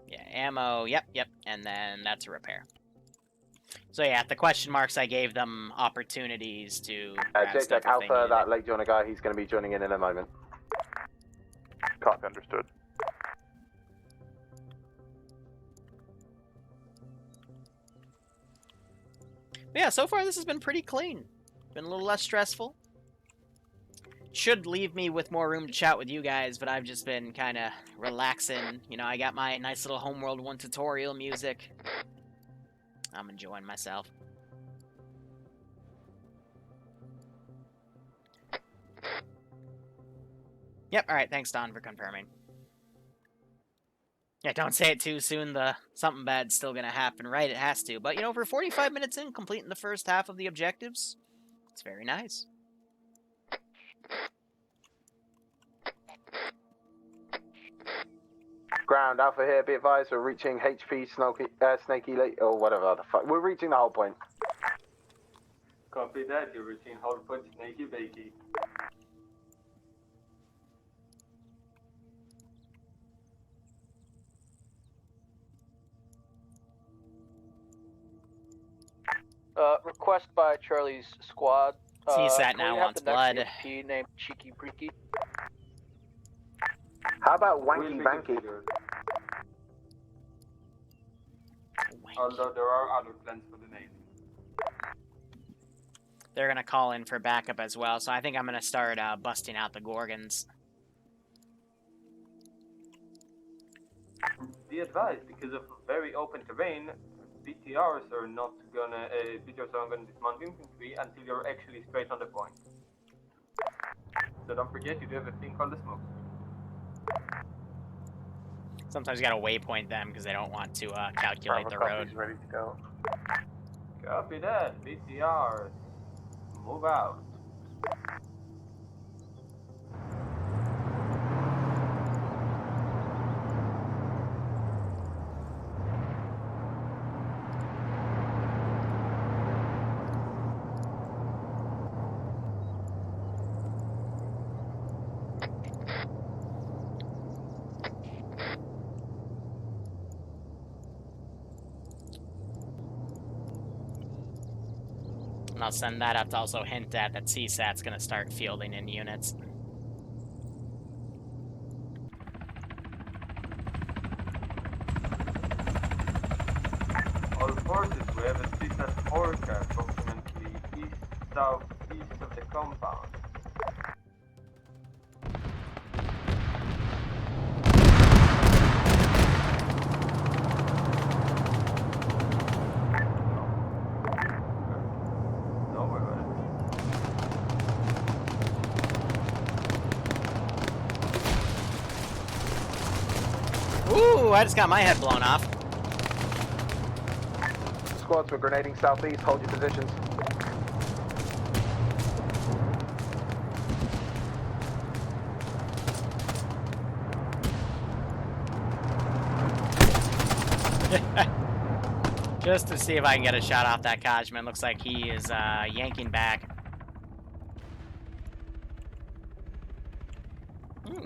Yeah, ammo, yep, and then that's a repair. So yeah, at the question marks, I gave them opportunities to grab stuff JTAC if they Alpha, needed that it. late joiner guy, he's going to be joining in a moment. Copy, understood. But yeah, so far this has been pretty clean. Been a little less stressful. Should leave me with more room to chat with you guys, but I've just been kind of relaxing. You know, I got my nice little Homeworld 1 tutorial music. I'm enjoying myself. Yep, alright, thanks Don for confirming. Yeah, don't say it too soon, something bad's still gonna happen, right? It has to. But, you know, for 45 minutes in, completing the first half of the objectives, it's very nice. Ground Alpha here, be advised, we're reaching HP Snaky Lake, or whatever the fuck. We're reaching the whole point. Copy that, you're reaching hold point Snaky Bakey. Request by Charlie's squad. CSAT now wants blood. CSP named Cheeky Breeky. How about Wanky Banky? Although there are other plans for the Navy. They're gonna call in for backup as well, so I think I'm gonna start busting out the Gorgons. Be advised, because of very open terrain, BTRs are not gonna dismount infantry until you're actually straight on the point. So don't forget, you do have a thing called the smoke. Sometimes you gotta waypoint them because they don't want to calculate the road. Ready to go. Copy that, BTRs. Move out. And I'll send that up to also hint at that CSAT's gonna start fielding in units. All forces, we have a CSAT forecast approximately southeast of the compound. Ooh, I just got my head blown off. Squads, we're grenading southeast, hold your positions. Just to see if I can get a shot off that Kajman. Looks like he is yanking back.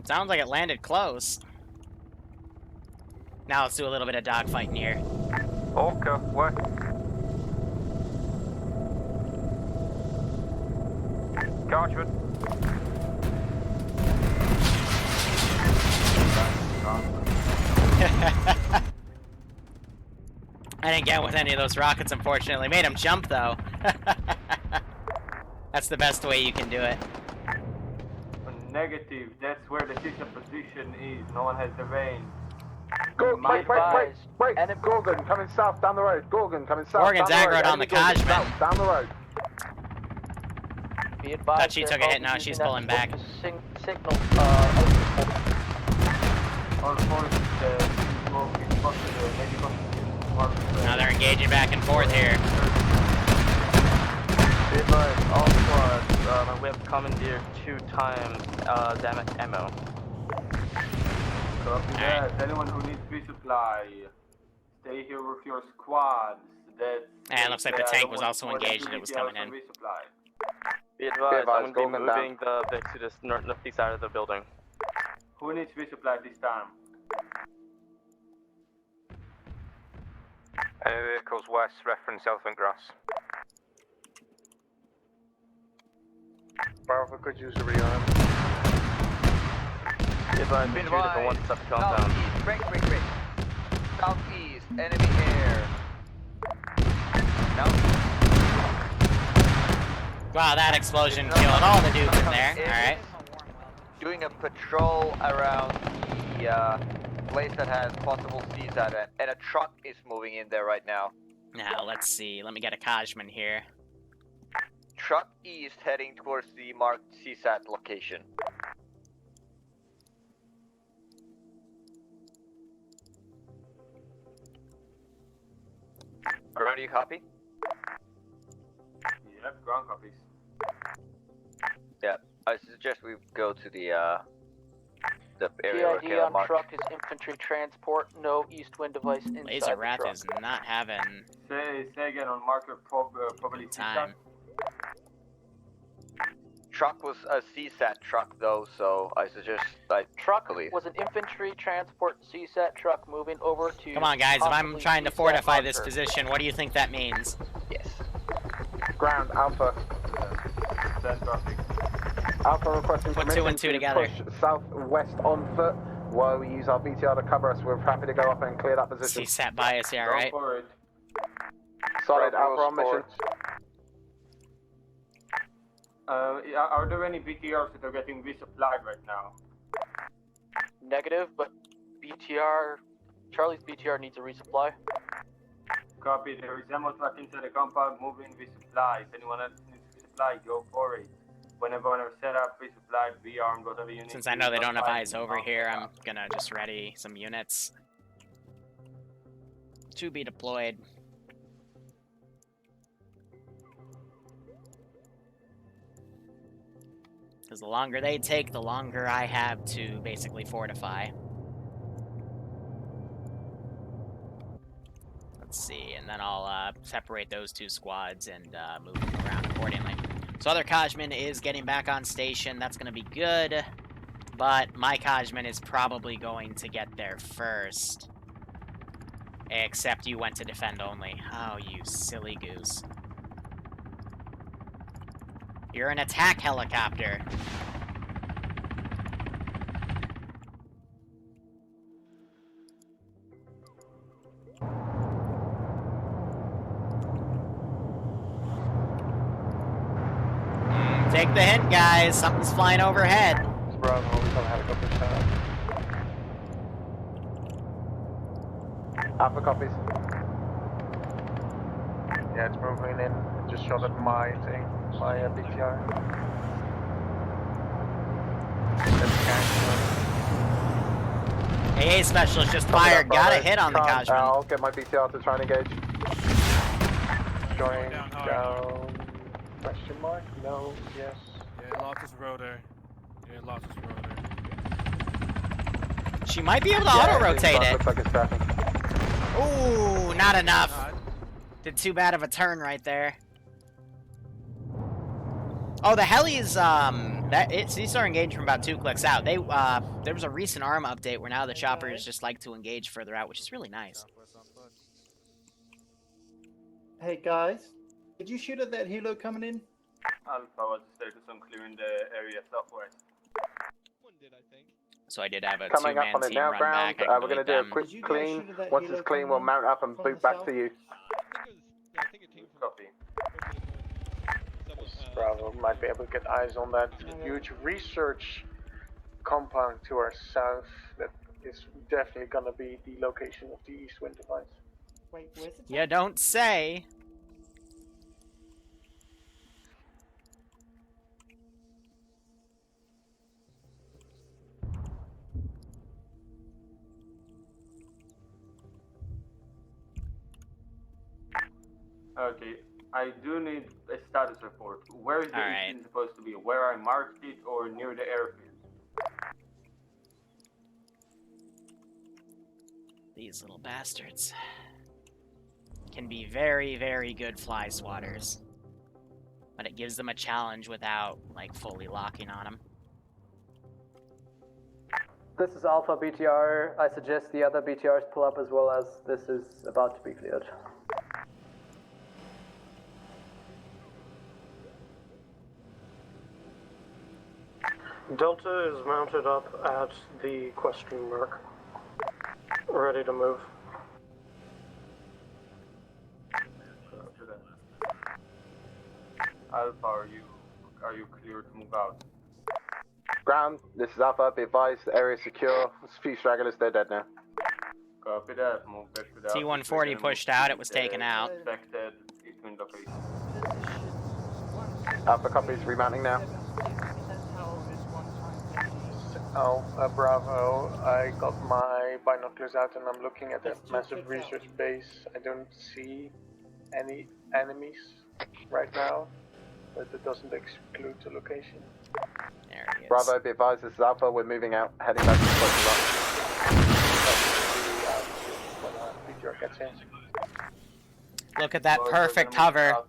Sounds like it landed close. Now let's do a little bit of dogfighting here. Okay, what? Gotcha. I didn't get with any of those rockets, unfortunately. Made him jump, though. That's the best way you can do it. Negative, that's where the CSAT position is. No one has the range. Wait, Gorgon coming south down the road. Gorgon coming south. Gorgon's aggroed on the Kajman. Down the road. Be advised, Touchy took a hit, now she's pulling back. Signal, all forces, Now they're engaging back and forth here. Be advised, all squads, we have commandeered 2 times damage ammo. Copy that. Anyone who needs resupply, stay here with your squads. And looks like the tank was also engaged and it was coming in. Be advised, I'm going to be moving the Vic to the northeast side of the building. Who needs resupply this time? Any vehicles west, reference elephant grass. Bravo could use a rearm. Be advised, Be shoot at the one step compound. Southeast, break. Southeast, enemy air. Wow, that explosion killed all the dudes in there. Alright. Doing a patrol around the place that has possible CSAT, and a truck is moving in there right now. Now, let's see. Let me get a Kajman here. Truck east heading towards the marked CSAT location. Alright, you copy? Yep, ground copies. Yeah, I suggest we go to the area where PID Caleb on marked. truck is infantry transport, no east wind device inside Laser the Wrath truck. is not having Say again on marker probably time. Truck was a CSAT truck though, so I suggest truck was an infantry transport CSAT truck moving over to. Come on, guys. If I'm possibly trying to CSAT fortify this marker. position, what do you think that means? Yes. Ground, Alpha. Alpha requesting Put permission 2 and 2 to together. push southwest on foot while we use our BTR to cover us. We're happy to go up and clear that position. CSAT bias, yeah, right? Solid, Alpha on mission. Are there any BTRs that are getting resupplied right now? Negative, but Charlie's BTR needs a resupply. Copy, there is ammo truck inside the compound moving resupply. If anyone else needs resupply, go for it. Whenever we're set up, resupply, be armed, whatever you need. Since I know they don't have eyes over here, I'm gonna just ready some units to be deployed. Because the longer they take, the longer I have to basically fortify. Let's see, and then I'll separate those 2 squads and move them around accordingly. So other Kajman is getting back on station. That's going to be good, but my Kajman is probably going to get there first. Except you went to defend only. Oh, you silly goose. You're an attack helicopter. Take the hint, guys. Something's flying overhead. Bravo, we don't have a couple of Alpha copies. Yeah, it's moving in. Just shot at my thing, my BTR. AA specialist just fired. Got a hit on the Kajman. I'll get my BTR to try and engage. Going down. Question mark? No. Yes. Yeah, Lotus rotor. Yeah, Lotus rotor. She might be able to auto-rotate it. Looks like it's tracking. Ooh, not enough. Did too bad of a turn right there. Oh, the helis, these are engaged from about 2 clicks out. They, there was a recent ARM update where now the choppers just like to engage further out, which is really nice. Hey guys, did you shoot at that helo coming in? Alpha, what's the status on clearing the area southwest? So I did have a Coming up 2-man on it team now, run ground. back. I We're going to do a quick clean. Once it's clean, we'll mount up and boot back to you. Copy. Bravo might be able to get eyes on that huge research compound to our south. That is definitely going to be the location of the east wind device. Wait, where's it? You don't say. Okay, I do need a status report. Where is the incident supposed to be? Where I marked it or near the airfield? These little bastards. can be very, very good fly swatters. But it gives them a challenge without, like, fully locking on them. This is Alpha BTR. I suggest the other BTRs pull up as well, as this is about to be cleared. Delta is mounted up at the question mark. Ready to move. Alpha, are you clear to move out? Ground, this is Alpha, be advised, the area is secure. There's a few stragglers, they're dead now. Copy that, move back to the T-140 pushed out, it was taken out. Expected between locations. Alpha copies, remounting now. Oh, Bravo, I got my binoculars out and I'm looking at that massive research base. I don't see any enemies right now, but it doesn't exclude the location. There he is. Bravo, be advised, this is Alpha, we're moving out, heading back to the question mark. Look at that perfect hover.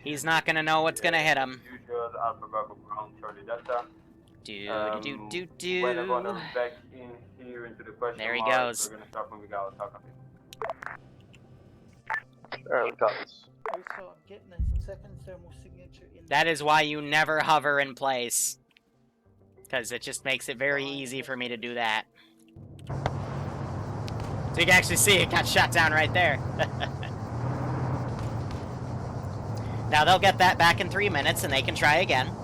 He's not gonna know what's gonna hit him. Usual Alpha Bravo ground, Charlie Delta. Do. When I'm gonna back in here into the question There he mark, goes. we're gonna start moving out. How copy? Early copies. Also, I'm getting a second thermal signature in. That is why you never hover in place. Because it just makes it very easy for me to do that. So you can actually see it got shot down right there. Now they'll get that back in 3 minutes and they can try again.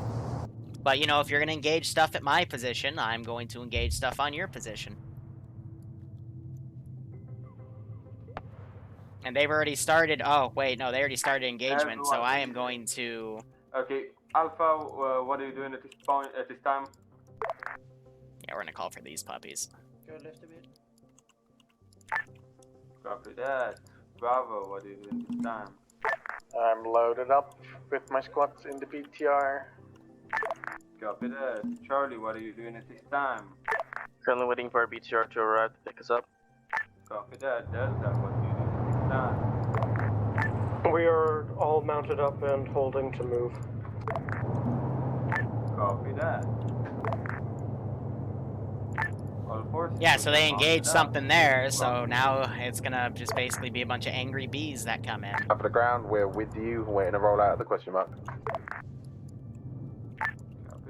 But you know, if you're going to engage stuff at my position, I'm going to engage stuff on your position. And they've already started. Oh, wait, no, they already started engagement, so I am going to. Okay, Alpha, what are you doing at this point? At this time? Yeah, we're going to call for these puppies. Go left a bit. Copy that. Bravo, what are you doing this time? I'm loaded up with my squads in the BTR. Copy that. Charlie, what are you doing at this time? Currently waiting for our BTR to arrive to pick us up. Copy that. Delta, what are you doing at this time? We are all mounted up and holding to move. Copy that. All forces. Yeah, so they engaged something there, so now it's gonna just basically be a bunch of angry bees that come in. Up at the ground, we're with you, waiting to roll out of the question mark.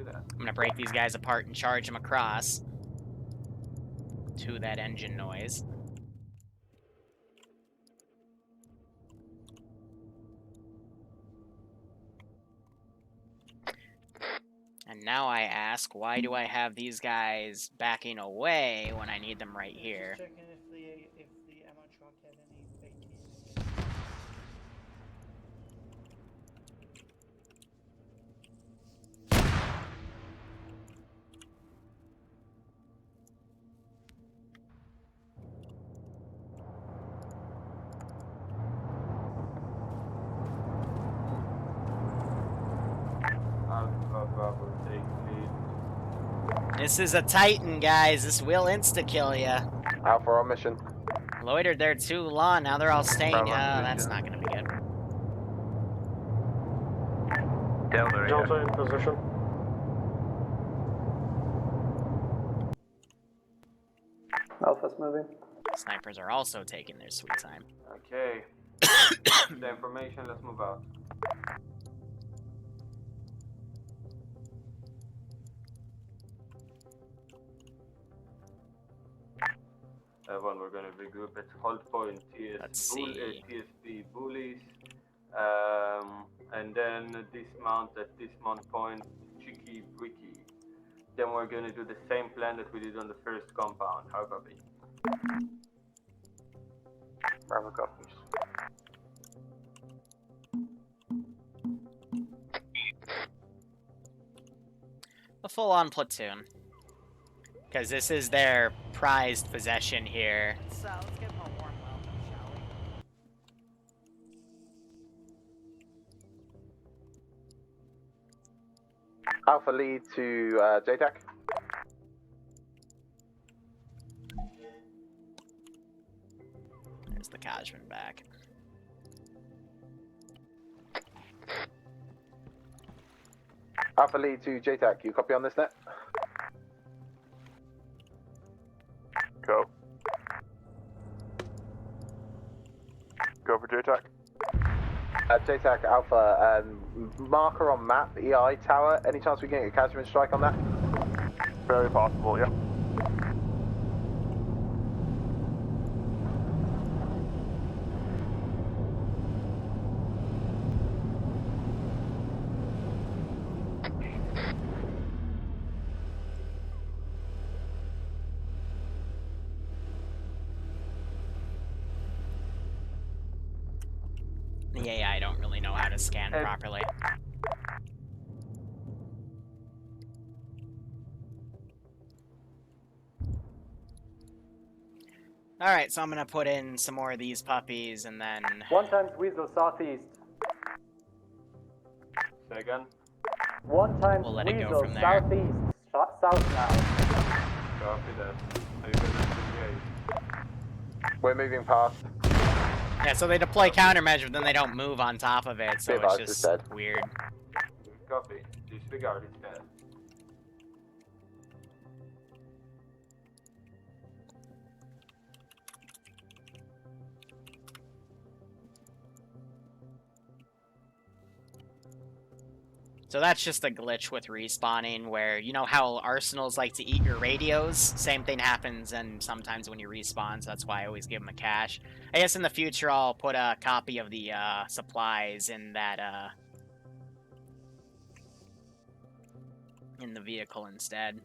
I'm gonna break these guys apart and charge them across to that engine noise. And now I ask, why do I have these guys backing away when I need them right here? Checking if the ammo truck had any ATs. Alpha Bravo, take lead. This is a Titan, guys. This will insta-kill ya. Alpha on mission. Loitered there too long. Now they're all staying. Bravo, That's not gonna be good. Delta in position. Alpha's moving. Snipers are also taking their sweet time. Okay. The information, let's move out. Everyone, we're going to regroup at hold point TSP bullies, and then dismount at dismount point Chicky Bricky. Then we're going to do the same plan that we did on the first compound. How copy? Bravo copies. A full-on platoon. Because this is their prized possession here. So let's give them a warm welcome, shall we? Alpha lead to JTAC. There's the Kajman back. Alpha lead to JTAC, you copy on this net? Go. Go for JTAC. JTAC Alpha, marker on map, EI tower. Any chance we can get a catchment strike on that? Very possible, yeah. The AI don't really know how to scan properly. Alright, so I'm gonna put in some more of these puppies and then... 1 times Weasel southeast. Say again? 1 times We'll let it go Weasel from there. southeast. South now. Copy that. Are you good at We're moving past. Yeah, so they deploy countermeasure, then they don't move on top of it, so Yeah, it's but it's just dead. weird. Copy. Disregard, it's dead. So that's just a glitch with respawning, where, you know how arsenals like to eat your radios? Same thing happens and sometimes when you respawn, so that's why I always give them a cache. I guess in the future I'll put a copy of the supplies in that, in the vehicle instead.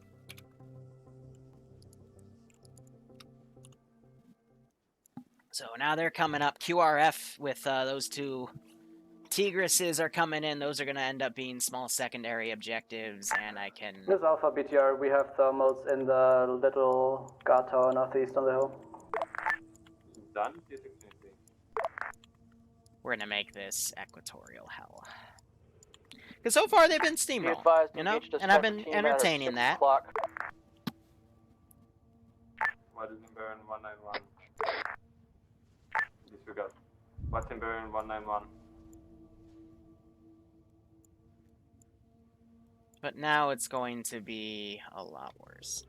So now they're coming up. QRF with those 2 Tigresses are coming in. Those are going to end up being small secondary objectives, and I can... This is Alpha BTR. We have thermals in the little guard tower northeast on the hill. Done? We're going to make this equatorial hell. Because so far they've been steamroll, you know? And I've been entertaining that. What is in Baron 191? Disregard. What's in Baron 191? But now it's going to be a lot worse.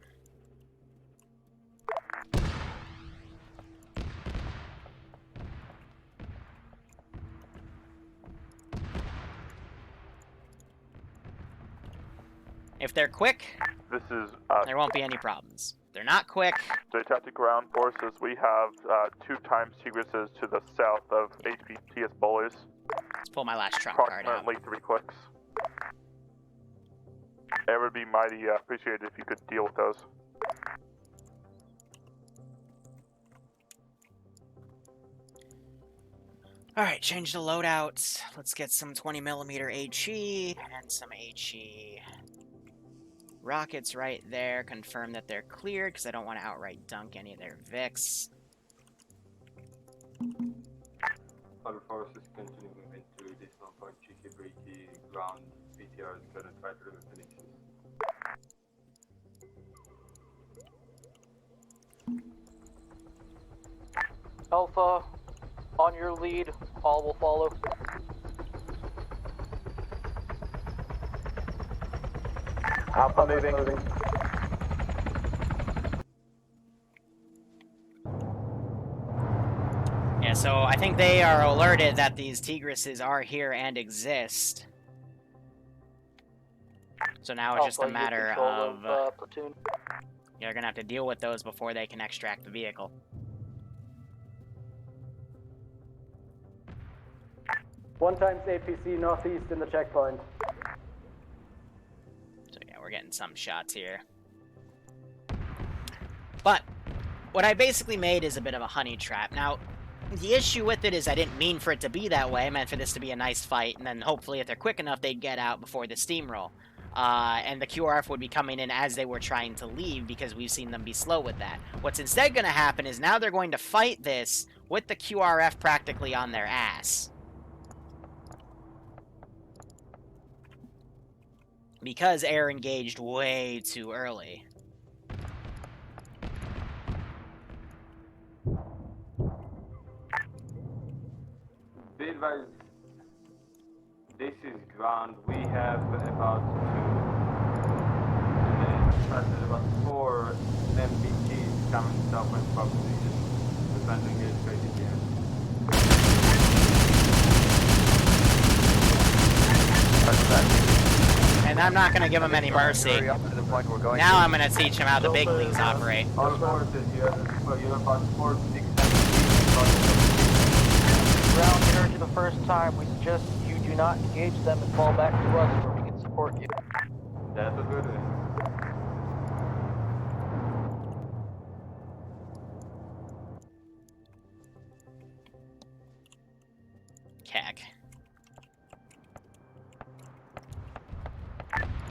If they're quick, This is there won't be any problems. If they're not quick, JTAC ground forces. We have 2 times Tigresses to the south of HPTS Bullies. let's pull my last trump card out. Approximately 3 clicks. It would be mighty appreciated if you could deal with those. Alright, change the loadouts. Let's get some 20mm HE and some HE rockets right there. Confirm that they're cleared because I don't want to outright dunk any of their Vics. Other forces continue moving to this point. Cheeky breaky ground. BTR is gonna try to remove the Nixes. Alpha, on your lead, all will follow. Alpha moving. Yeah, so I think they are alerted that these Tigresses are here and exist. So now it's just a Alpha, you matter control of platoon. you're gonna have to deal with those before they can extract the vehicle. One times APC northeast in the checkpoint. So yeah, we're getting some shots here. But what I basically made is a bit of a honey trap. Now, the issue with it is I didn't mean for it to be that way. I meant for this to be a nice fight, and then hopefully if they're quick enough, they'd get out before the steamroll. And the QRF would be coming in as they were trying to leave because we've seen them be slow with that. What's instead going to happen is now they're going to fight this with the QRF practically on their ass. Because air engaged way too early. Be advised, This is ground. We have about four MPTs coming southwest proposition. We're trying to engage straight in here. And I'm not gonna give him any mercy. Now I'm gonna teach him how the big leagues operate. All forces, you have about 4 to 6 Ground, we heard you the first time. We suggest you do not engage them and fall back to us where we can support you. That's a good one. CAG.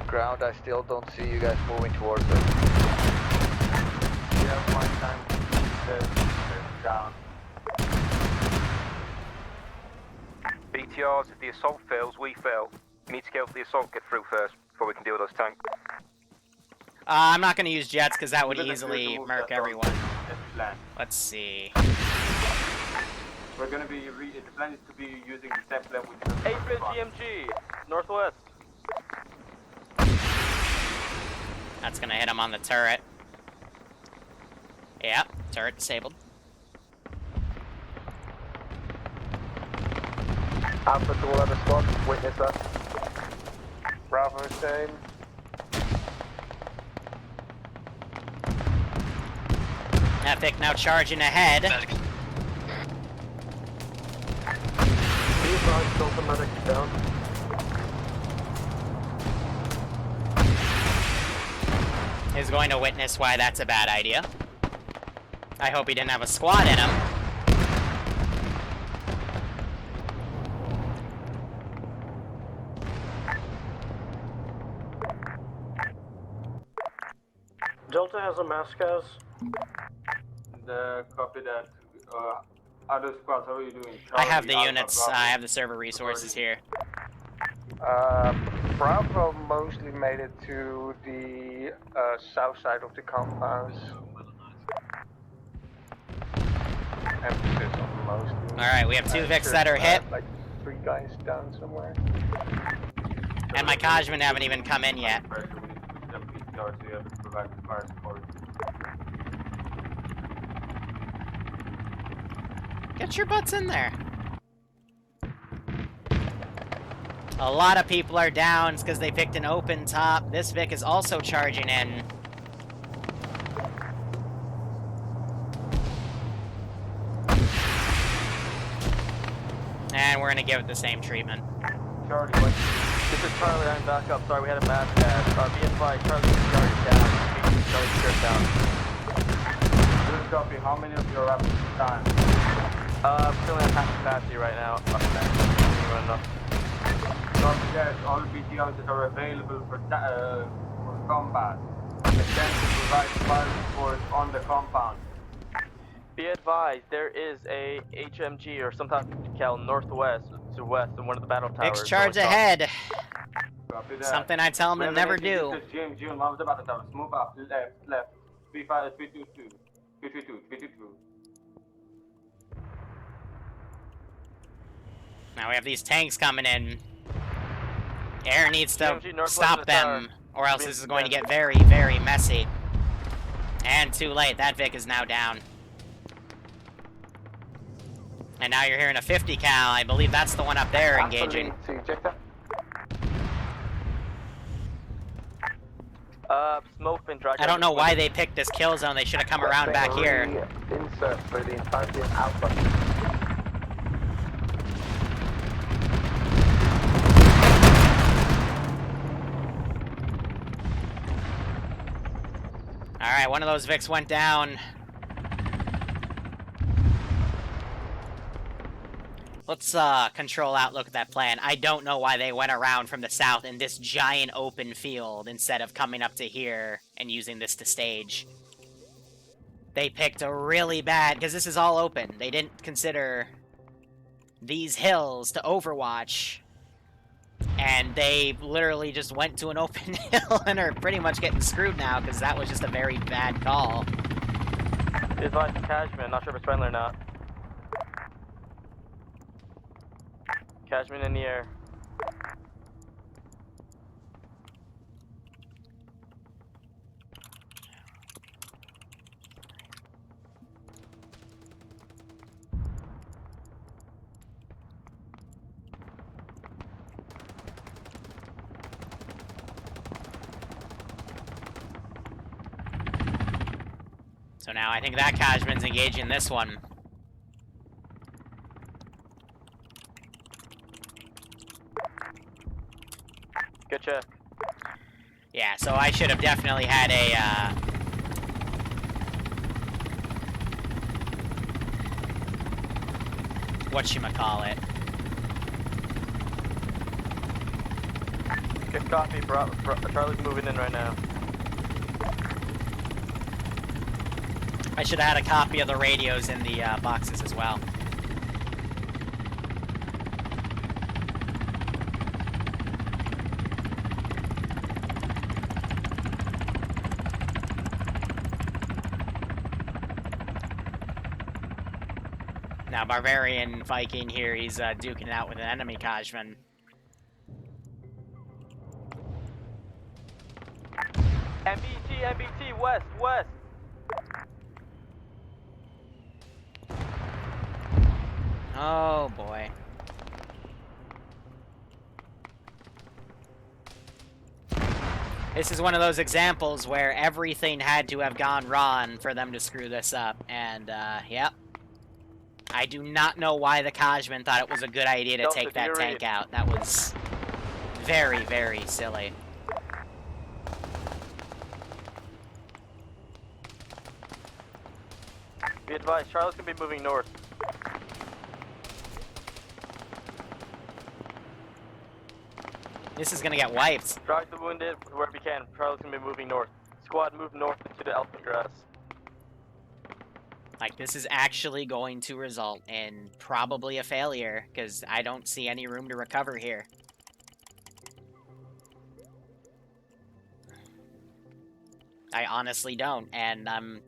Ground, I still don't see you guys moving towards us. We have one time down. BTRs, if the assault fails, we fail. You need to get the assault get through first before we can deal with those tanks. I'm not gonna use jets because that would easily murk everyone. Let's see. We're gonna be the plan is to be using the same plan with the 8-bit GMG, northwest. That's gonna hit him on the turret. Yeah, turret disabled. Alpha to all other squads, witness us. Bravo, same. Epic now charging ahead. Be advised, Delta medic down. Is going to witness why that's a bad idea. I hope he didn't have a squad in him. Delta has a mask-as. The copy that. Other squads, how are you doing? I have the units, I have the server resources here. Bravo mostly made it to the south side of the compound. Emphasis on mostly. Alright, we have 2 Vics that are hit. Like 3 guys down somewhere. And my Kajman haven't even come in yet. Get your butts in there. A lot of people are down because they picked an open top. This Vic is also charging in. And we're gonna give it the same treatment. Charlie, what? This is Charlie, I'm back up. Sorry, we had a mass gas. Be advised, Charlie, Charlie's down. Charlie's scared down. Good copy. How many of you are up at this time? Still in half capacity right now. Copy that. All BTRs that are available for combat. Attempt to provide fire support on the compound. Be advised, there is a HMG or some type of cal northwest to west in one of the battle towers. Vics charge ahead. Copy that. Something I tell him to never do. GMG on one of the battle towers. Move up, left. 322. 322. Now we have these tanks coming in. Air needs to stop them, or else this is going to get very, very messy. And too late, that Vic is now down. And now you're hearing a 50 cal, I believe that's the one up there engaging. Smoke been dragged. I don't know why they picked this kill zone, they should have come around back here. Insert for the entirety of Alpha. Alright, one of those Vics went down. Let's control out, look at that plan. I don't know why they went around from the south in this giant open field instead of coming up to here and using this to stage. They picked a really bad, because this is all open. They didn't consider these hills to overwatch. And they literally just went to an open hill and are pretty much getting screwed now because that was just a very bad call. Advised Cashman, not sure if it's friendly or not. Cashman in the air. So now I think that Kajman's engaging this one. Good check. Yeah, so I should have definitely had a, whatchamacallit. Good copy, Charlie's moving in right now. I should have had a copy of the radios in the boxes as well. Now, Barbarian Viking here, he's duking it out with an enemy Kajman. MBT, west. Oh, boy. This is one of those examples where everything had to have gone wrong for them to screw this up, and, yep. I do not know why the Kajman thought it was a good idea to take that tank out. That was very, very silly. Be advised, Charlotte's gonna be moving north. This is gonna get wiped. Drive the wounded wherever you can. Charlotte's gonna be moving north. Squad, move north into the alpha grass. Like, this is actually going to result in probably a failure, because I don't see any room to recover here. I honestly don't, and I'm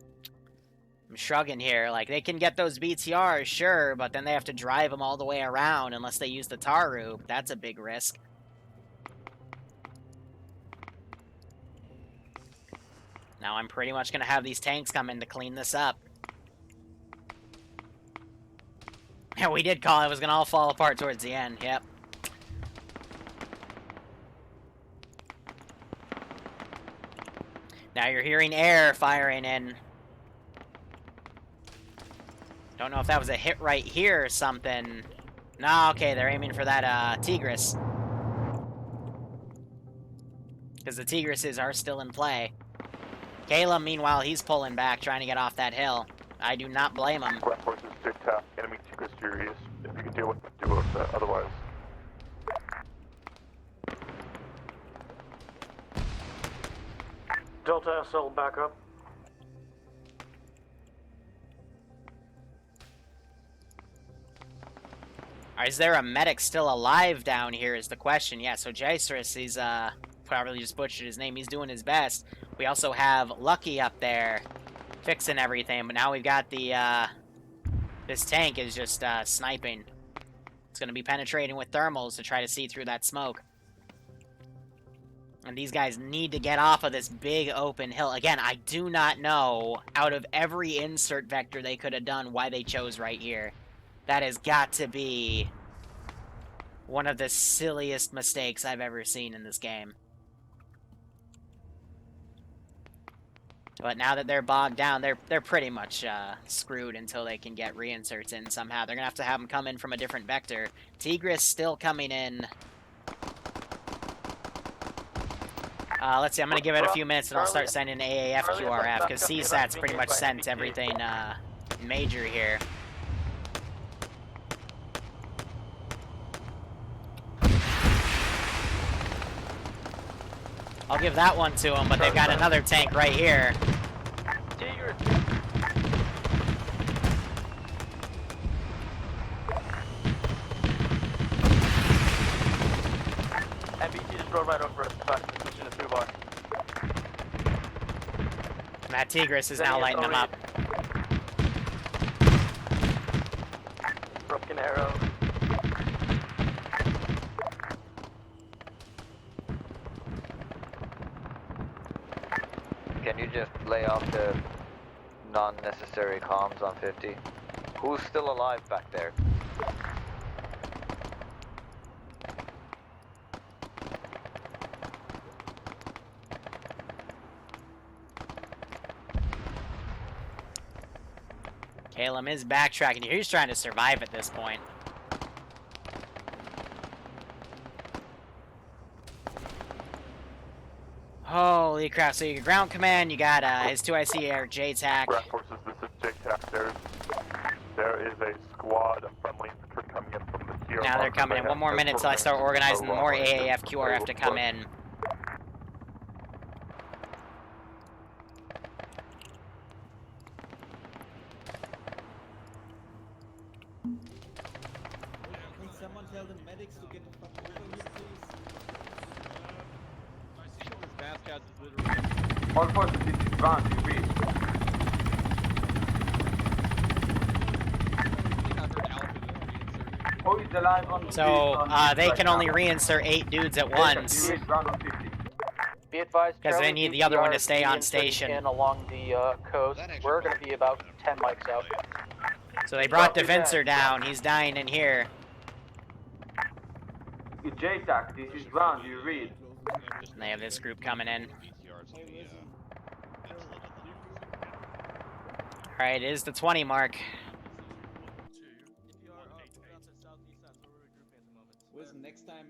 shrugging here. Like, they can get those BTRs, sure, but then they have to drive them all the way around unless they use the Taru. That's a big risk. Now I'm pretty much going to have these tanks come in to clean this up. Yeah, we did call it was going to all fall apart towards the end, yep. Now you're hearing air firing in. Don't know if that was a hit right here or something. No, okay, they're aiming for that Tigris. Because the Tigrises are still in play. Caleb, meanwhile, he's pulling back, trying to get off that hill. I do not blame him. Ground forces to tap enemy Tigris furious. If you can deal with that, otherwise. Delta SL back up. Is there a medic still alive down here is the question. Yeah, so Jacerus, he's probably just butchered his name. He's doing his best. We also have Lucky up there fixing everything, but now we've got the this tank is just sniping. It's going to be penetrating with thermals to try to see through that smoke. And these guys need to get off of this big open hill. Again, I do not know, out of every insert vector they could have done, why they chose right here. That has got to be one of the silliest mistakes I've ever seen in this game. But now that they're bogged down, they're pretty much screwed until they can get reinserts in somehow. They're going to have them come in from a different vector. Tigris still coming in. Let's see, I'm going to give it a few minutes and I'll start sending AAF QRF, because CSAT's pretty much sent everything major here. I'll give that one to them, but they've got another tank right here. MBT just drove right over us. Pushing the 2-bar. And that Tigris is now lighting them up. Broken arrow. Can you just lay off the non-necessary comms on 50? Who's still alive back there? Caleb is backtracking here. He's trying to survive at this point. Holy crap, so you got ground command, you got his 2IC air JTAC. Ground forces, this is JTAC. There is a squad of friendly infantry coming in from the TR. Now they're coming in. One more minute till I start organizing more AAF QRF to come in. Can someone tell the medics to get the fuck over here, please? All forces, this is ground, you read. Who is alive on So, they can only reinsert 8 dudes at once. Be advised, Because they Charlie, need the other one to BTR stay on reinserting station. in along the coast. We're going to be about 10 mics out. So they brought Defensor down. He's dying in here. JTAC, this is ground, you read. And they have this group coming in. Alright, it is the 20 mark. Listen, next time.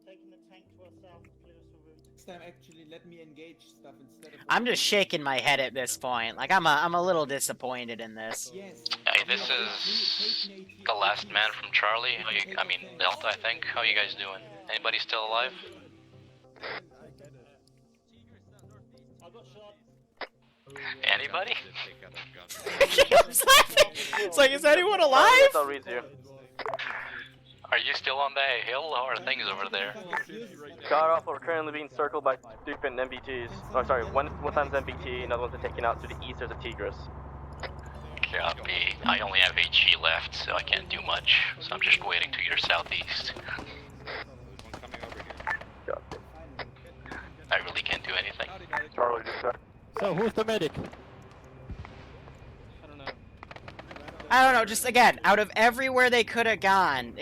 Taking the tank to our south, clear us the route. Next time, actually, let me engage stuff instead of. I'm just shaking my head at this point. Like, I'm a little disappointed in this. Yes. Hey, this is the last man from Charlie. I mean, Delta, I think. How you guys doing? Anybody still alive? I got shot. Anybody? It's laughing. It's like, is anyone alive? I'll read you. Are you still on the hill, or are things over there? Got off, we're currently being circled by different MBTs. Oh, sorry, one time's MBT, another one's taken out to the east, there's a Tigris. Copy. I only have HE left, so I can't do much. So I'm just waiting to your southeast. I really can't do anything. Charlie, just check. So, who's the medic? I don't know, just again, out of everywhere they could have gone,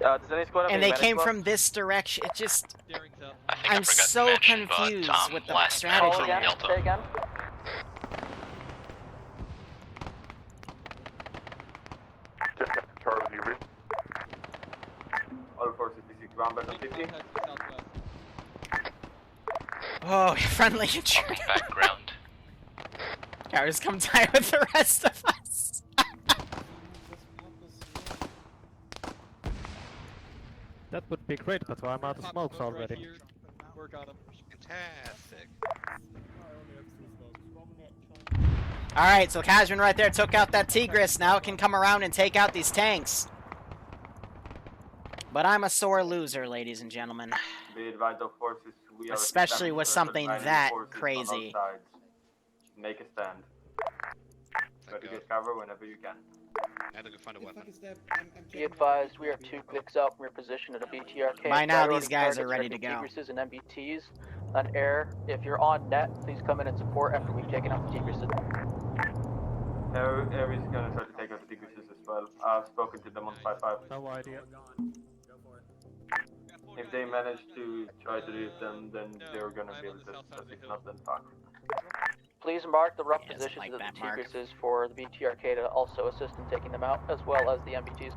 does any squad have and any they medics came left? from this direction, it just... I think I I'm forgot to so mention, confused but, with the last man strategy. from Again, Delta. say again. Charlie, you read? All forces, this is ground back on 50. Oh, friendly intruder. Background. Cowards come die with the rest of us. That would be great, but I'm out of smokes already. Work on him. Fantastic. Alright, so Kazrin right there took out that Tigris. Now it can come around and take out these tanks. But I'm a sore loser, ladies and gentlemen. Be advised, all forces, we are Especially with something dividing that forces on all crazy. sides. Make a stand. Try to get cover whenever you can. I had to go find a weapon. Be advised, we are 2 clicks out from your position at a BTRK. By now, Priority these guys are targets ready to go. Tigrises and MBTs on air. If you're on net, please come in and support after we've taken out the Tigrises. Air is gonna try to take out the Tigrises as well. I've spoken to them on 5-5. No idea. If they manage to try to leave them, then they're gonna be able to, but if not, then fuck. Please mark the rough Yes, positions like of the that mark. Tigrises for the BTRK to also assist in taking them out, as well as the MBTs.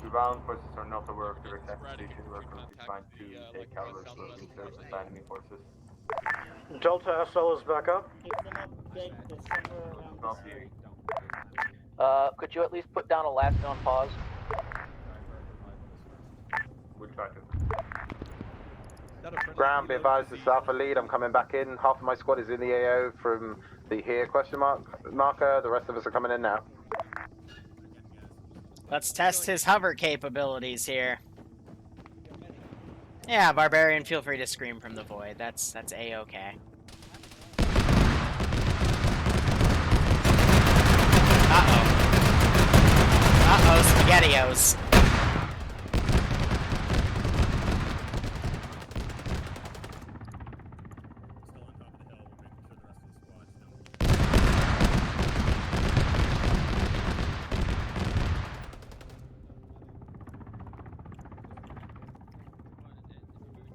The ground forces are not aware of their exact position. We're currently trying to take cover so we can serve the enemy forces. Delta SL is back up. Keep them up, Jake. They're somewhere around Not this you. area. Could you at least put down a last known pause? We'll try to. Ground, be advised, this is Alpha Lead, I'm coming back in. Half of my squad is in the AO from the here marker. The rest of us are coming in now. Let's test his hover capabilities here. Yeah, Barbarian, feel free to scream from the void. That's A-okay. Uh-oh. Uh-oh, SpaghettiOs.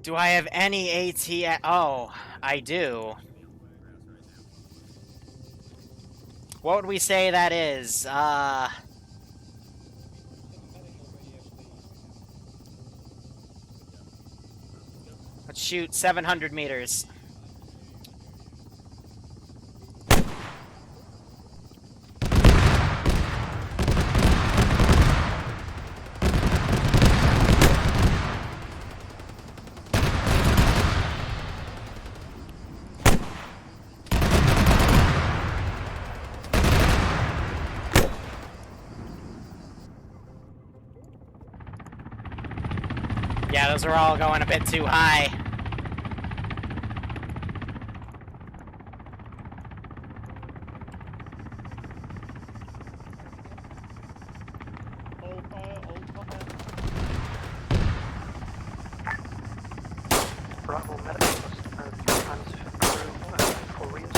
Do I have any AT? Oh, I do. What would we say that is? Let's shoot 700 meters. Yeah, those are all going a bit too high. Bravo medical times for real.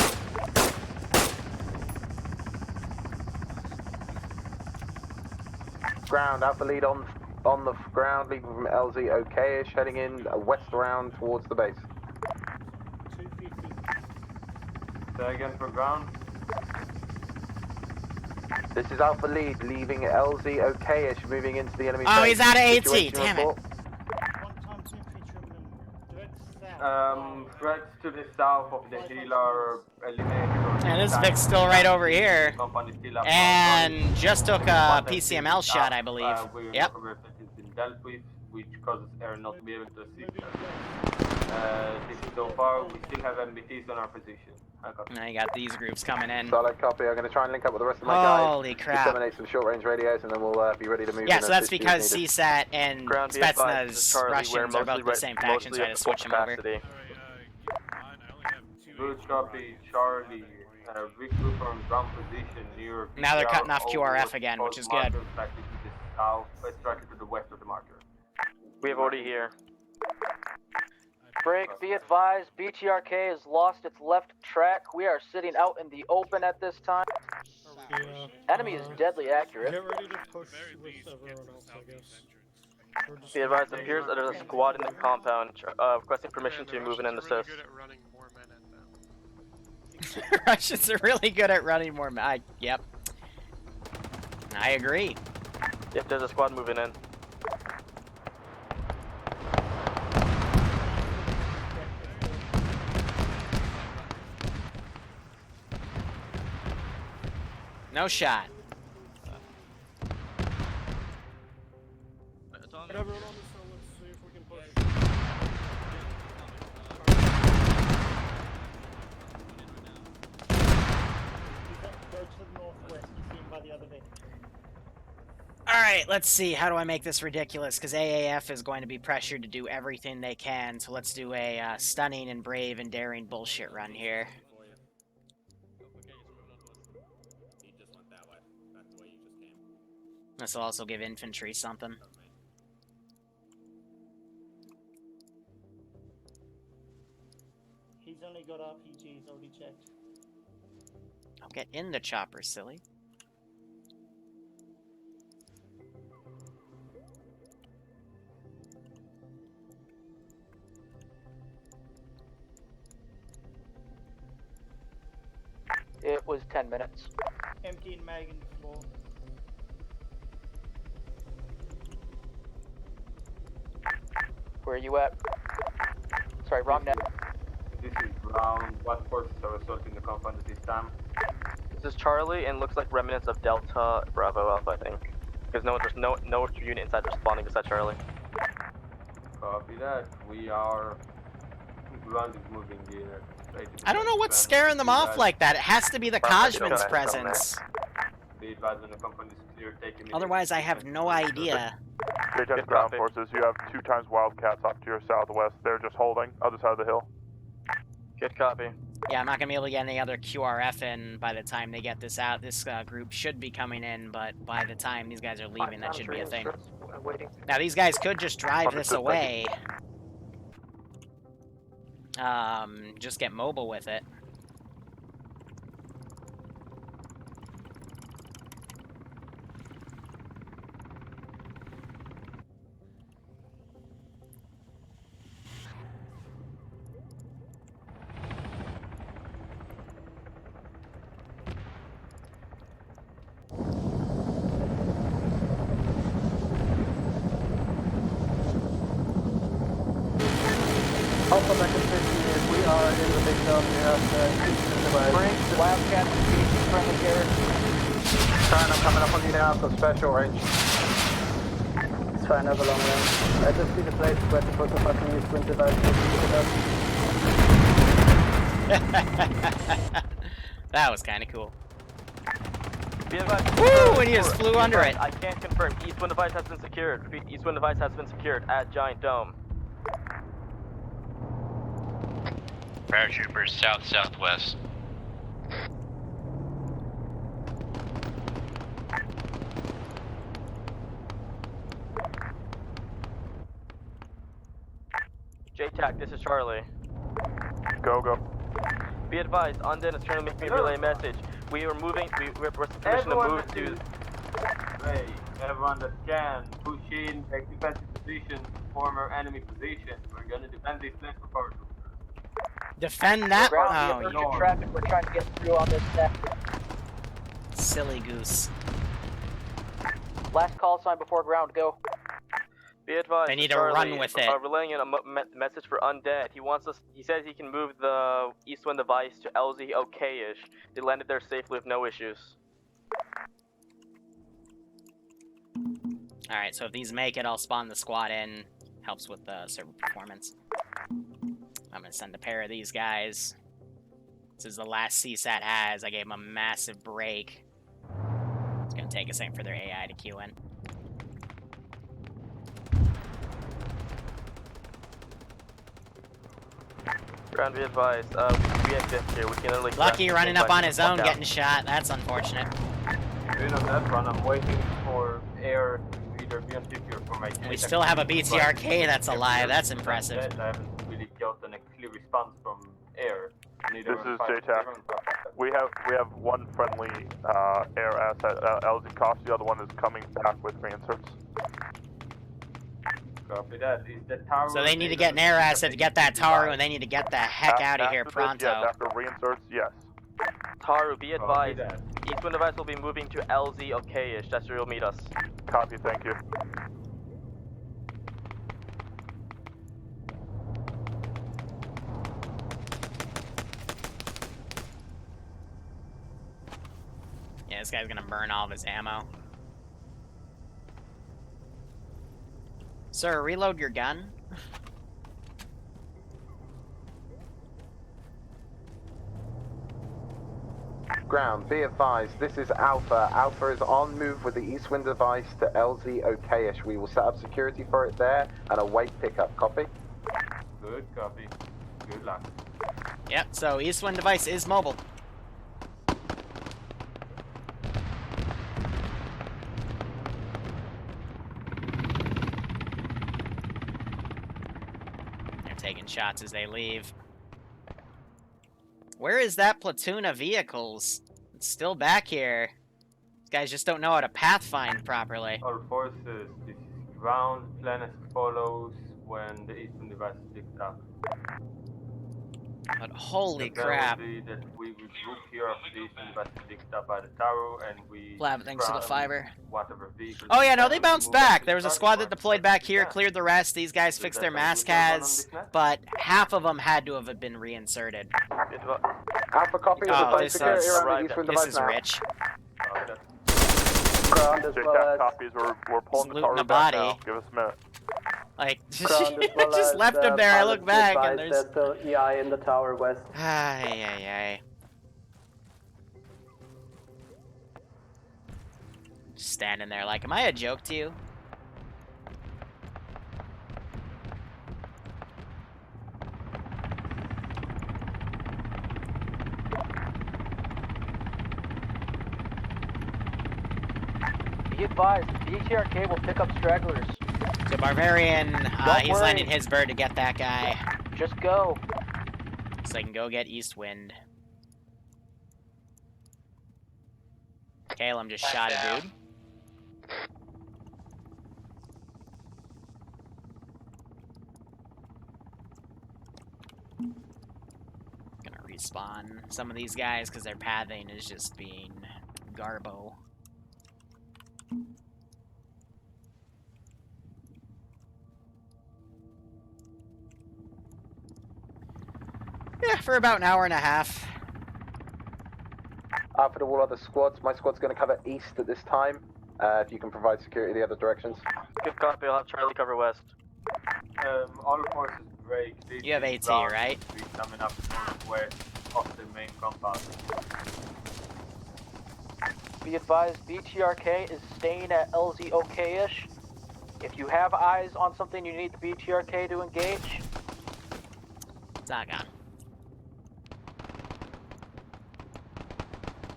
Ground, Alpha lead on the ground, leaving from LZ okay-ish, heading in west around towards the base. 250. Say again for ground. This is Alpha lead, leaving LZ okay-ish, moving into the enemy Oh, base. he's out of AT, Situation damn report. it. Threats to the south of the hill are eliminated. And this Vic's still right over here. And just took a PCML shot, I believe. Yep. Has been dealt with, which causes air not to be able to assist us. This is so far. We still have MBTs on our position. Now you got these groups coming in. Solid copy. I'm going to try and link up with the rest of my Holy guys. crap. Disseminate some short-range radios, and then we'll be ready to move. Yeah, in so as that's needed. because CSAT and Ground be advised, Spetsnaz this is Charlie. Russians We're are both the same faction, so I had to switch them over. Good copy, Charlie. Regroup on ground position near. Now they're cutting off QRF again, which is good. Directly to the south, directly to the west of the marker. We have already here. Break, be advised, BTRK has lost its left track. We are sitting out in the open at this time. Enemy is deadly accurate. Get ready to push with everyone else, I guess. Be advised, it appears that there's a squad in the compound requesting permission to move in and assist. Russians are really good at running more. Yep. I agree. Yep, there's a squad moving in. No shot. Everyone on the cell, let's see if we can push. Go to the northwest, you see him by the other vehicle. Alright, let's see. How do I make this ridiculous? Because AAF is going to be pressured to do everything they can, so let's do a stunning and brave and daring bullshit run here. This will also give infantry something. He's only got RPGs, already checked. I'll get in the chopper, silly. It was 10 minutes. Emptying mag in the floor. Where are you at? Sorry, wrong net. This is ground. What forces are assaulting the compound at this time? This is Charlie, and looks like remnants of Delta Bravo Alpha, I think. Because there's no unit inside responding beside Charlie. Copy that. We are. Ground is moving in. I don't know what's scaring them off like that. It has to be the Kajman's presence. Be advised when the compound is clear, take immediate. Otherwise, I have no idea. Good ground forces. You have 2 times Wildcats off to your southwest. They're just holding, other side of the hill. Good copy. Yeah, I'm not gonna be able to get any other QRF in by the time they get this out. This group should be coming in, but by the time these guys are leaving, that should be a thing. Now, these guys could just drive this away. Just get mobile with it. Alpha Mecca 50, if we are in the big dome, we have the Eastern device. Bring Wildcat to speed, friendly carrier. Fine, I'm coming up on you now. I've got special range. It's fine, I have a long range. I just see the place where to put the fucking East Wind device. That was kind of cool. Be advised. Woo! And he just flew under it. I can't confirm. East Wind device has been secured. Repeat, East Wind device has been secured at Giant Dome. Paratroopers south-southwest. JTAC, this is Charlie. Go. Be advised, Undead is trying to make me relay a message. We are moving, we're permission to move to... Hey, everyone that can, push in, take defensive position, former enemy position. We're gonna defend this place for power. Defend that? Ground, Oh, you traffic. We're trying to get through on this net. silly goose. Last call sign before ground. Go. Be advised. They need to Charlie, run with it. Relaying a message for Undead. He wants us. He says he can move the East Wind device to LZ okay-ish. They landed there safely with no issues. Alright, so if these make it, I'll spawn the squad in. Helps with the server performance. I'm gonna send a pair of these guys. This is the last CSAT has. I gave them a massive break. It's gonna take a second for their AI to queue in. Ground, be advised. We have this here. We can literally. Lucky running up on his own, getting shot. That's unfortunate. Doing on that run, I'm waiting for air to either be on TP or for my. We still have a BTRK that's alive. That's impressive. I haven't really gotten a clear response from air. This is JTAC. We have one friendly air asset, LZ Cost. The other one is coming back with reinserts. Copy that. Is the Taru? So they need to get an air asset to get that Taru, and they need to get the heck out of here pronto. Yes, after reinserts, yes. Taru, be advised. East Wind device will be moving to LZ okay-ish. That's where you'll meet us. Copy, thank you. Yeah, this guy's gonna burn all of his ammo. Sir, reload your gun. Ground, be advised, this is Alpha. Alpha is on move with the East Wind device to LZ okay-ish. We will set up security for it there and await pickup. Copy? Good copy. Good luck. Yep, so East Wind device is mobile. They're taking shots as they leave. Where is that platoon of vehicles? It's still back here. These guys just don't know how to pathfind properly. All forces, this is ground, planet follows when the Eastern device is picked up. But holy the crap. That we regroup here after the Eastern device is picked up by the Taru and we... Blab, thanks for the fiber. Whatever vehicles... Oh yeah, no, they bounced back. There was a squad that deployed back here, cleared the rest. These guys fixed their mascas, but half of them had to have been reinserted. Alpha copy. Oh, this security is, around the East Wind this device is now. rich. Ground as well JTAC as... copies. We're pulling the looting Taru a back body. now. Give us a minute. Like, Ground as well just as, left him there. I look back and there's still EI in the tower west. Ay, ay, ay. Just standing there like, am I a joke to you? Be advised, BTRK will pick up stragglers. So Barbarian, he's worry. landing his bird to get that guy. Just go. So I can go get East Wind. Caleb just shot a dude. Gonna respawn some of these guys because their pathing is just being garbo. Yeah, for about an hour and a half. Alpha to all other squads. My squad's going to cover east at this time. If you can provide security the other directions. Good copy, I'll have Charlie cover west. All forces break. This You have is AT, ground right? infantry coming up northwest of the main compound. Be advised, BTRK is staying at LZ OK-ish. If you have eyes on something, you need the BTRK to engage. Zaga.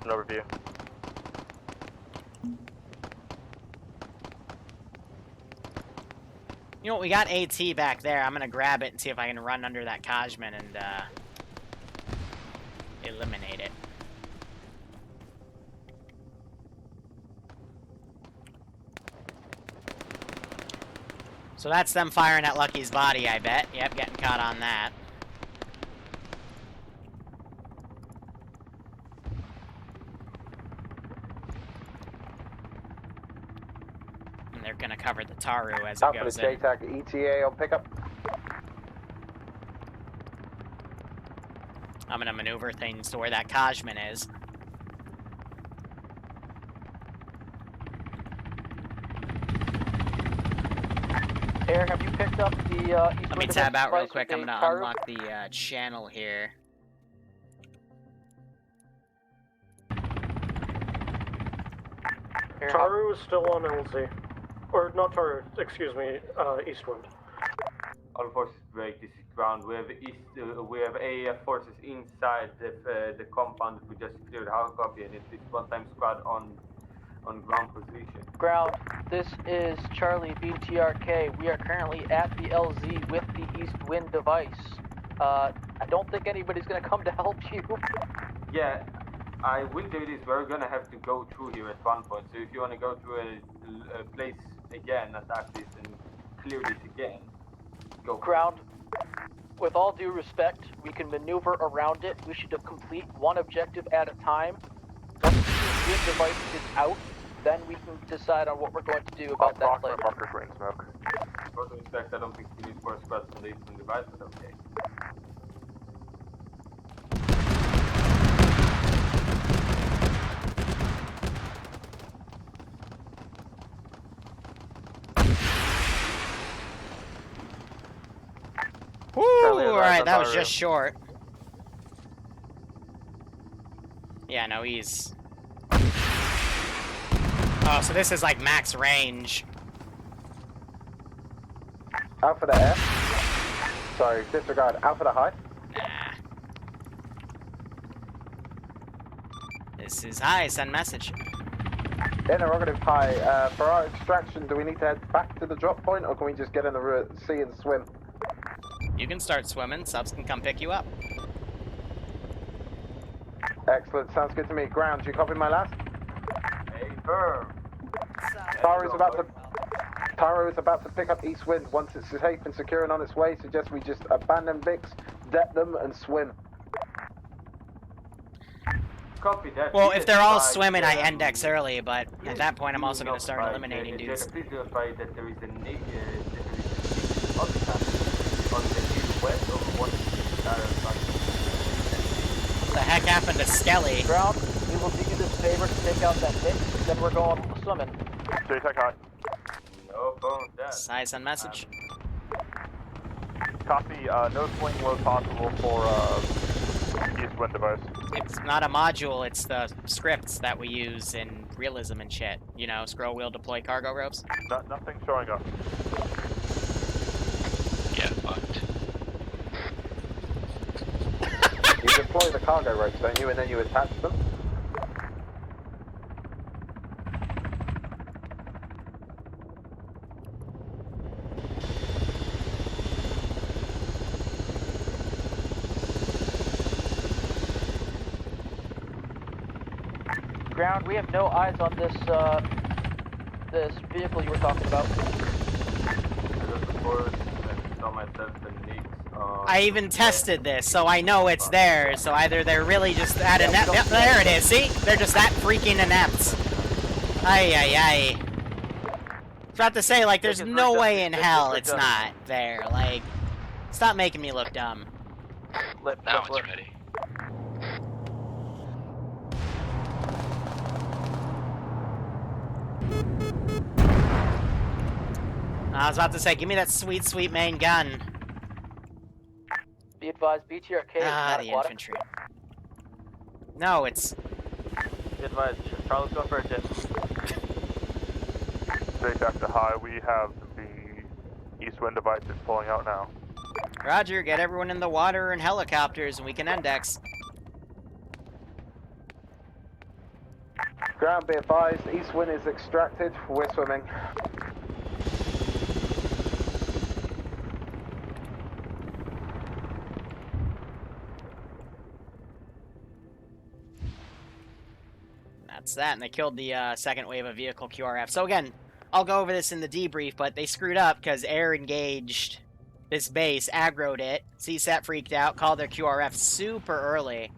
An overview. You know what, we got AT back there. I'm gonna grab it and see if I can run under that Kajman and, eliminate it. So that's them firing at Lucky's body, I bet. Yep, getting caught on that. And they're gonna cover the Taru as it Alpha goes to in. JTAC ETA on pickup. I'm gonna maneuver things to where that Kajman is. Air, have you picked up the Let me tab out real quick. I'm gonna unlock the channel here. Taru is still on LZ. Or not Taru, excuse me, Eastwind. All forces break. This is ground. We have we have AAF forces inside the compound that we just cleared. How copy? And it's one-time squad on ground position. Ground, this is Charlie BTRK. We are currently at the LZ with the East Wind device. I don't think anybody's gonna come to help you. Yeah, I will do this. We're gonna have to go through here at one point. So if you want to go through a place again, attack this and clear this again, go. Ground, with all due respect, we can maneuver around it. We should complete one objective at a time. Once the Wind device is out, then we can decide on what we're going to do about that place. Marker green smoke. With all due respect, I don't think you need 4 squads on the eastern device, but okay. Woo! Alright, that was just short. Yeah, no, he's... Oh, so this is like max range. Alpha to air. Sorry, disregard. Alpha to high. Nah. This is high, send message. Interrogative high. For our extraction, do we need to head back to the drop point, or can we just get in the sea and swim? You can start swimming, subs can come pick you up. Excellent, sounds good to me. Ground, do you copy my last? Firm. Taru is about to pick up East Wind. Once it's safe and secure and on its way, suggest we just abandon Vix, debt them, and swim. Copy that. Well, if they're all swimming, I index early, but at that point, I'm also going to start eliminating dudes. Please notify that there is a on the east-west of one What the heck happened to Skelly? Ground, we will do you this favor to take out that hit, then we're going swimming. JTAC high. No problem with that. Size on message. Copy, no swing load possible for East Wind device. It's not a module, it's the scripts that we use in realism and shit. You know, scroll wheel deploy cargo ropes. Nothing showing up. Yeah, fucked. You deploy the cargo ropes, don't you, and then you attach them? Ground, we have no eyes on this, this vehicle you were talking about. I even tested this, so I know it's there. So either they're really just that inept. Yep, there it is. See? They're just that freaking inept. Ay, ay, ay. I was about to say, like, there's no way in hell it's not there. Like, stop making me look dumb. Now it's ready. I was about to say, give me that sweet, sweet main gun. Be advised, BTRK is not the aquatic. infantry. No, it's... Be advised, Charles, go for a dip. Stay back to high. We have the east wind devices pulling out now. Roger, get everyone in the water and helicopters and we can index. Ground, be advised, east wind is extracted, we're swimming. That's that, and they killed the second wave of vehicle QRF. So again, I'll go over this in the debrief, but they screwed up because air engaged this base, aggroed it, CSAT freaked out, called their QRF super early,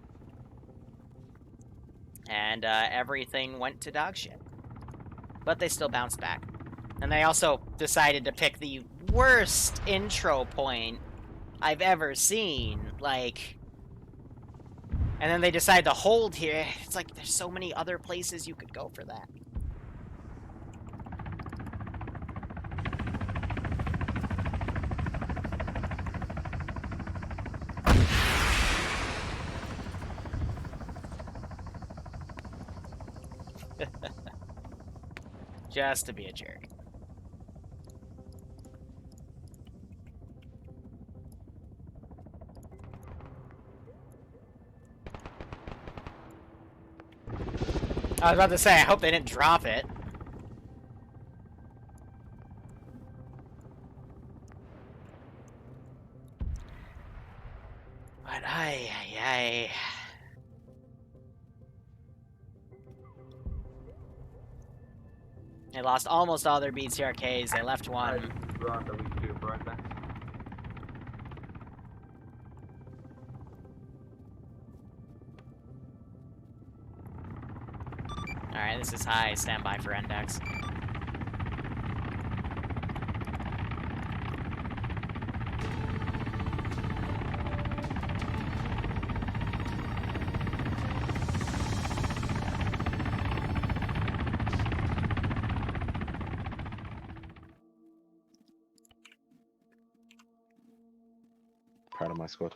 and everything went to dog shit. But they still bounced back. And they also decided to pick the worst intro point I've ever seen, like... And then they decide to hold here. It's like, there's so many other places you could go for that. Just to be a jerk. I was about to say, I hope they didn't drop it. But I. They lost almost all their BTRKs. They left one. Alright, this is high. Stand by for index. Proud of my squad.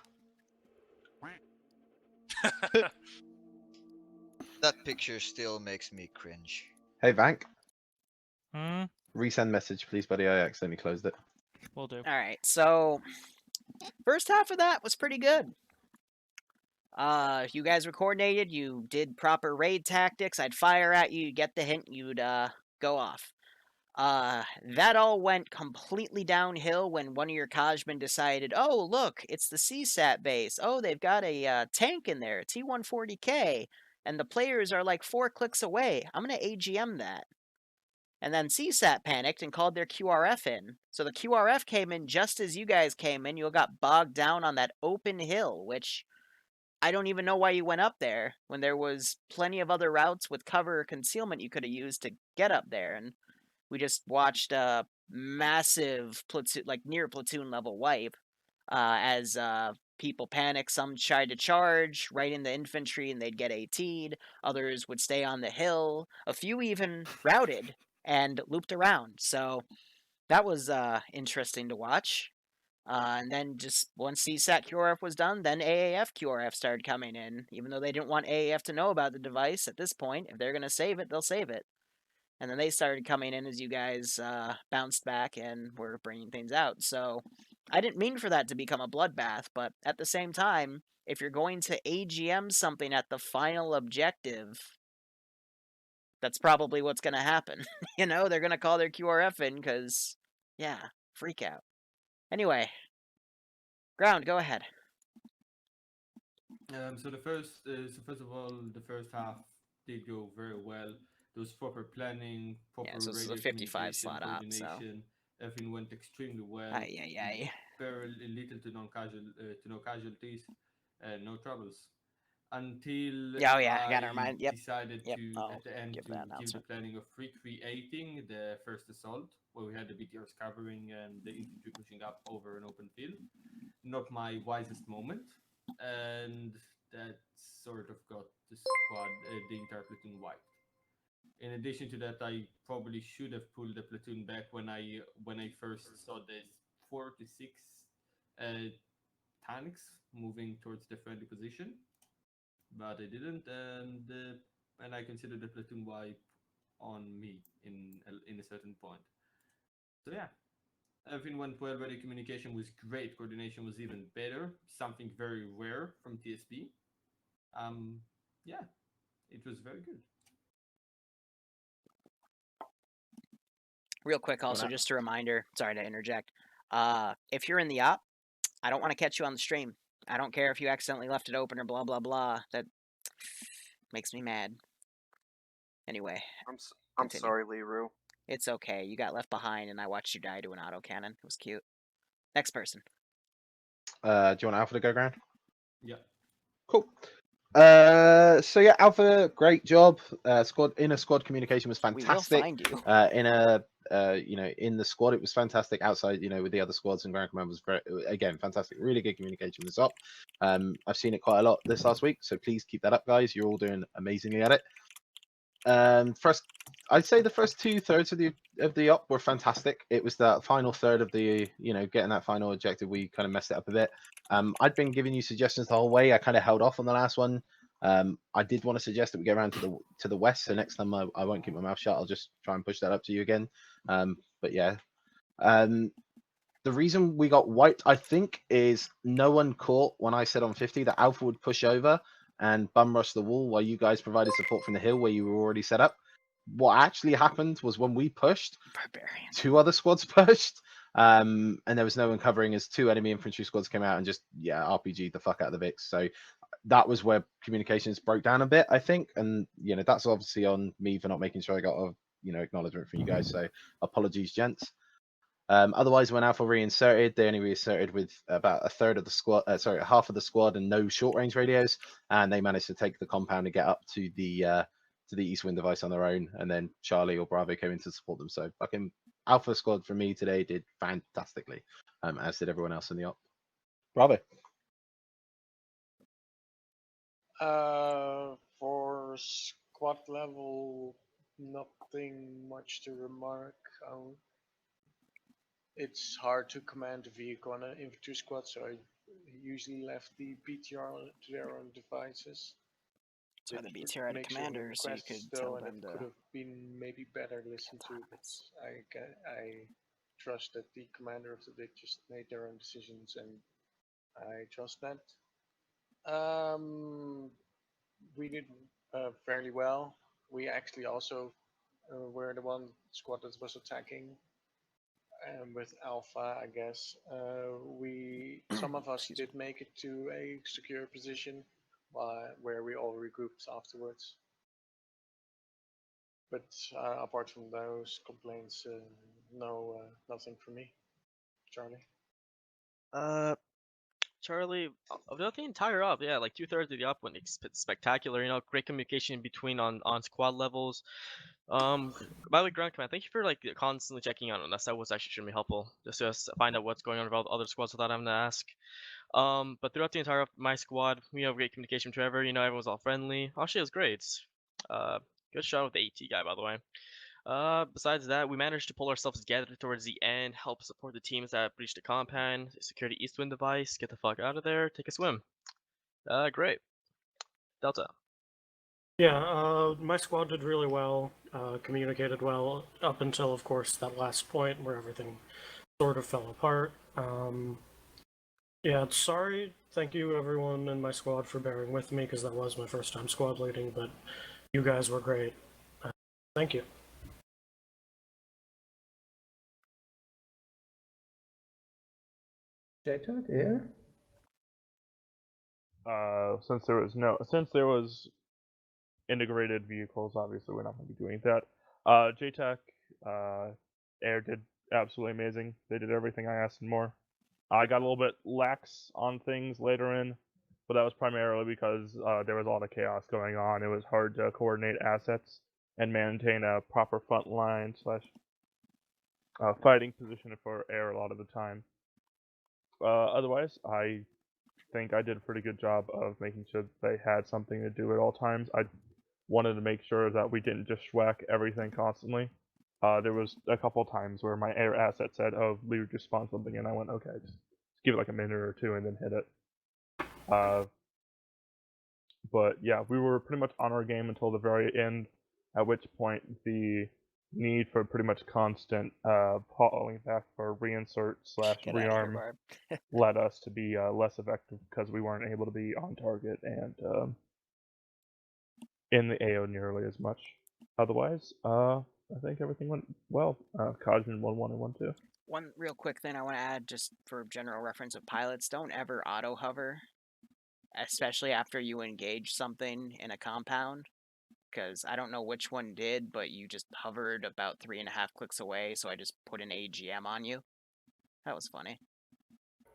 That picture still makes me cringe. Hey, Vank. Hmm? Resend message, please, buddy. I accidentally closed it. Will do. Alright, so... First half of that was pretty good. You guys were coordinated, you did proper raid tactics, I'd fire at you, you'd get the hint, you'd, go off. That all went completely downhill when one of your Kajman decided, oh, look, it's the CSAT base. Oh, they've got a tank in there, T-140K, and the players are like 4 clicks away. I'm going to AGM that. And then CSAT panicked and called their QRF in. So the QRF came in just as you guys came in. You all got bogged down on that open hill, which I don't even know why you went up there when there was plenty of other routes with cover or concealment you could have used to get up there. And we just watched a massive platoon, like near platoon level wipe, as people panic. Some tried to charge right in the infantry and they'd get AT'd. Others would stay on the hill. A few even routed and looped around. So that was interesting to watch. And then just once CSAT QRF was done, then AAF QRF started coming in. Even though they didn't want AAF to know about the device at this point, if they're going to save it, they'll save it. And then they started coming in as you guys bounced back and were bringing things out. So I didn't mean for that to become a bloodbath, but at the same time, if you're going to AGM something at the final objective, that's probably what's going to happen. You know, they're going to call their QRF in because, yeah, freak out. Anyway, Ground, go ahead. So first of all, the first half did go very well. There was proper planning, proper so this is a radio 55 slot up, so coordination. Everything went extremely well. Very little to no casualties, no troubles. Until decided to at the end to give the planning of recreating the first assault, where we had the BTRs covering and the infantry pushing up over an open field. Not my wisest moment. and that sort of got the squad, the entire platoon wiped. In addition to that, I probably should have pulled the platoon back when I first saw the 4 to 6 tanks moving towards the friendly position, but I didn't, and I considered the platoon wipe on me in a certain point. So yeah, everything went well. Ready communication was great. Coordination was even better. Something very rare from TSP. Yeah, it was very good. Real quick, also, just a reminder. Sorry to interject. If you're in the op, I don't want to catch you on the stream. I don't care if you accidentally left it open or blah blah blah. That makes me mad. Anyway, I'm sorry, Liru. It's okay. You got left behind, and I watched you die to an autocannon. It was cute. Next person. Do you want Alpha to go ground? Yeah. Cool. So yeah, Alpha, great job. Squad communication was fantastic. We will find you. In the squad it was fantastic. Outside, with the other squads and ground command was again fantastic. Really good communication with up. I've seen it quite a lot this last week, so please keep that up, guys. You're all doing amazingly at it. I'd say the first 2/3 of the op were fantastic. It was that final third of the, getting that final objective, we kind of messed it up a bit. I'd been giving you suggestions the whole way. I kind of held off on the last one. I did want to suggest that we go around to the west, so next time I won't keep my mouth shut. I'll just try and push that up to you again. But yeah, the reason we got wiped, I think, is no one caught when I said on 50 that Alpha would push over and bum rush the wall while you guys provided support from the hill where you were already set up. What actually happened was when we pushed, two other squads pushed, and there was no one covering as 2 enemy infantry squads came out and just RPG'd the fuck out of the Vix. So that was where communications broke down a bit, I think, and that's obviously on me for not making sure I got acknowledgement from you guys. So apologies, gents. Otherwise, when Alpha reinserted, they only reinserted with about a third of the squad, half of the squad, and no short range radios, and they managed to take the compound and get up to the east wind device on their own, and then Charlie or Bravo came in to support them. So fucking Alpha squad for me today did fantastically, as did everyone else in the op. Bravo. For squad level, nothing much to remark. It's hard to command a vehicle on an infantry squad, so I usually left the BTR to their own devices. So the BTR had a commander, so you could tell them it could have been maybe better listened to, but I trust that the commander of the DIC just made their own decisions, and I trust that. We did fairly well. We actually also were the one squad that was attacking. And with Alpha, I guess, some of us did make it to a secure position, where we all regrouped afterwards. But apart from those complaints, nothing from me. Charlie. Charlie, about the entire op, yeah, like 2/3 of the op went spectacular. Great communication between on squad levels. By the way, ground command, thank you for constantly checking on us. That was actually extremely helpful, just to find out what's going on with all the other squads without having to ask. But throughout the entire my squad, we have great communication with Trevor. Everyone was all friendly. Actually, it was great. Good shot with the AT guy, by the way. Besides that, we managed to pull ourselves together towards the end, help support the teams that breached the compound, secure the east wind device, get the fuck out of there, take a swim. Great. Delta. Yeah, my squad did really well, communicated well, up until, of course, that last point where everything sort of fell apart. Yeah, sorry. Thank you, everyone in my squad, for bearing with me, because that was my first time squad leading, but you guys were great. Thank you. JTAG here? Since there was integrated vehicles, obviously we're not going to be doing that. JTAC, Air did absolutely amazing. They did everything I asked and more. I got a little bit lax on things later in, but that was primarily because there was a lot of chaos going on. It was hard to coordinate assets and maintain a proper front line / fighting position for Air a lot of the time. Otherwise, I think I did a pretty good job of making sure that they had something to do at all times. I wanted to make sure that we didn't just schwack everything constantly. There was a couple times where my air asset said, "Oh, Liru just spawned something," and I went, "Okay, just give it like a minute or two and then hit it." But yeah, we were pretty much on our game until the very end, at which point the need for pretty much constant falling back for reinsert / Get outta here, rearm Barb. led us to be less effective because we weren't able to be on target and in the AO nearly as much. Otherwise, I think everything went well. Kajman 1-1 and 1-2. One real quick thing I want to add, just for general reference of pilots, don't ever auto hover, especially after you engage something in a compound. Because I don't know which one did, but you just hovered about 3.5 clicks away, so I just put an AGM on you. That was funny.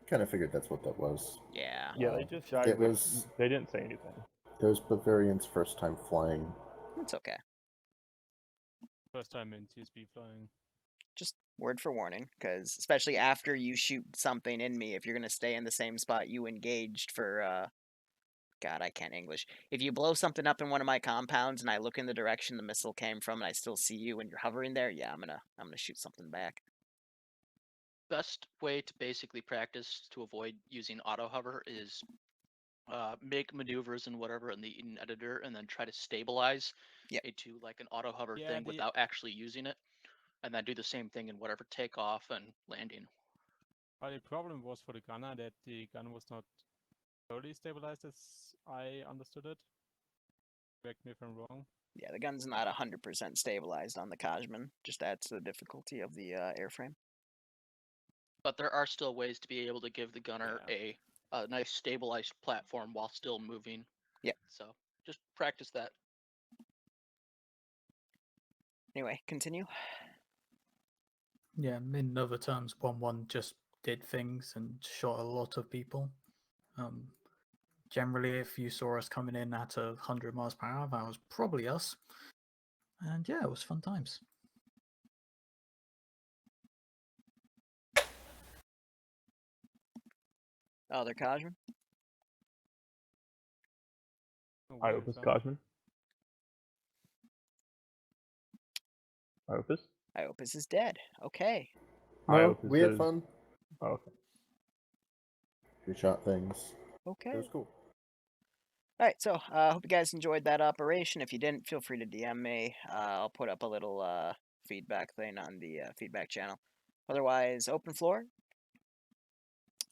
Kind of figured that's what that was. Yeah. Yeah, they just shied. It was. They didn't say anything. It was Bavarian's first time flying. It's okay. First time in TSB flying. Just word for warning, because especially after you shoot something in me, if you're going to stay in the same spot you engaged for, God, I can't English. If you blow something up in one of my compounds and I look in the direction the missile came from and I still see you and you're hovering there, yeah, I'm gonna shoot something back. Best way to basically practice to avoid using auto hover is make maneuvers and whatever in the Eden editor and then try to stabilize it to like an auto hover thing without actually using it, and then do the same thing in whatever takeoff and landing. The problem was for the gunner that the gun was not totally stabilized as I understood it. Correct me if I'm wrong. Yeah, the gun's not 100% stabilized on the Kajman. Just adds to the difficulty of the airframe. But there are still ways to be able to give the gunner a nice stabilized platform while still moving. Yeah. So just practice that. Anyway, continue. Yeah, in other terms, 1-1 just did things and shot a lot of people. Generally, if you saw us coming in at 100 miles per hour, that was probably us. And yeah, it was fun times. Other Kajman? Iopus Kajman. Iopus? Iopus is dead. Okay. No, we had fun. Oh, okay. We shot things. Okay. It was cool. Alright, so I hope you guys enjoyed that operation. If you didn't, feel free to DM me. I'll put up a little feedback thing on the feedback channel. Otherwise, open floor.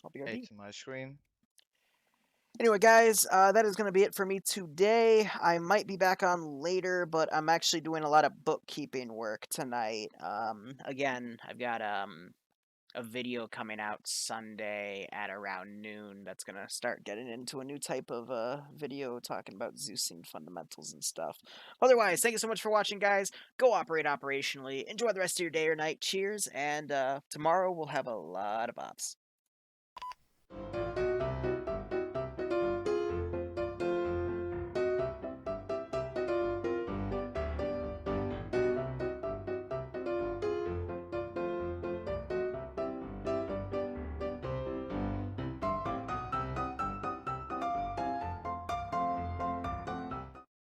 I'll be your Hey, to my screen. Anyway, guys, that is going to be it for me today. I might be back on later, but I'm actually doing a lot of bookkeeping work tonight. Again, I've got a video coming out Sunday at around noon that's going to start getting into a new type of video talking about Zeusing fundamentals and stuff. Otherwise, thank you so much for watching, guys. Go operate operationally. Enjoy the rest of your day or night. Cheers, and tomorrow we'll have a lot of ops.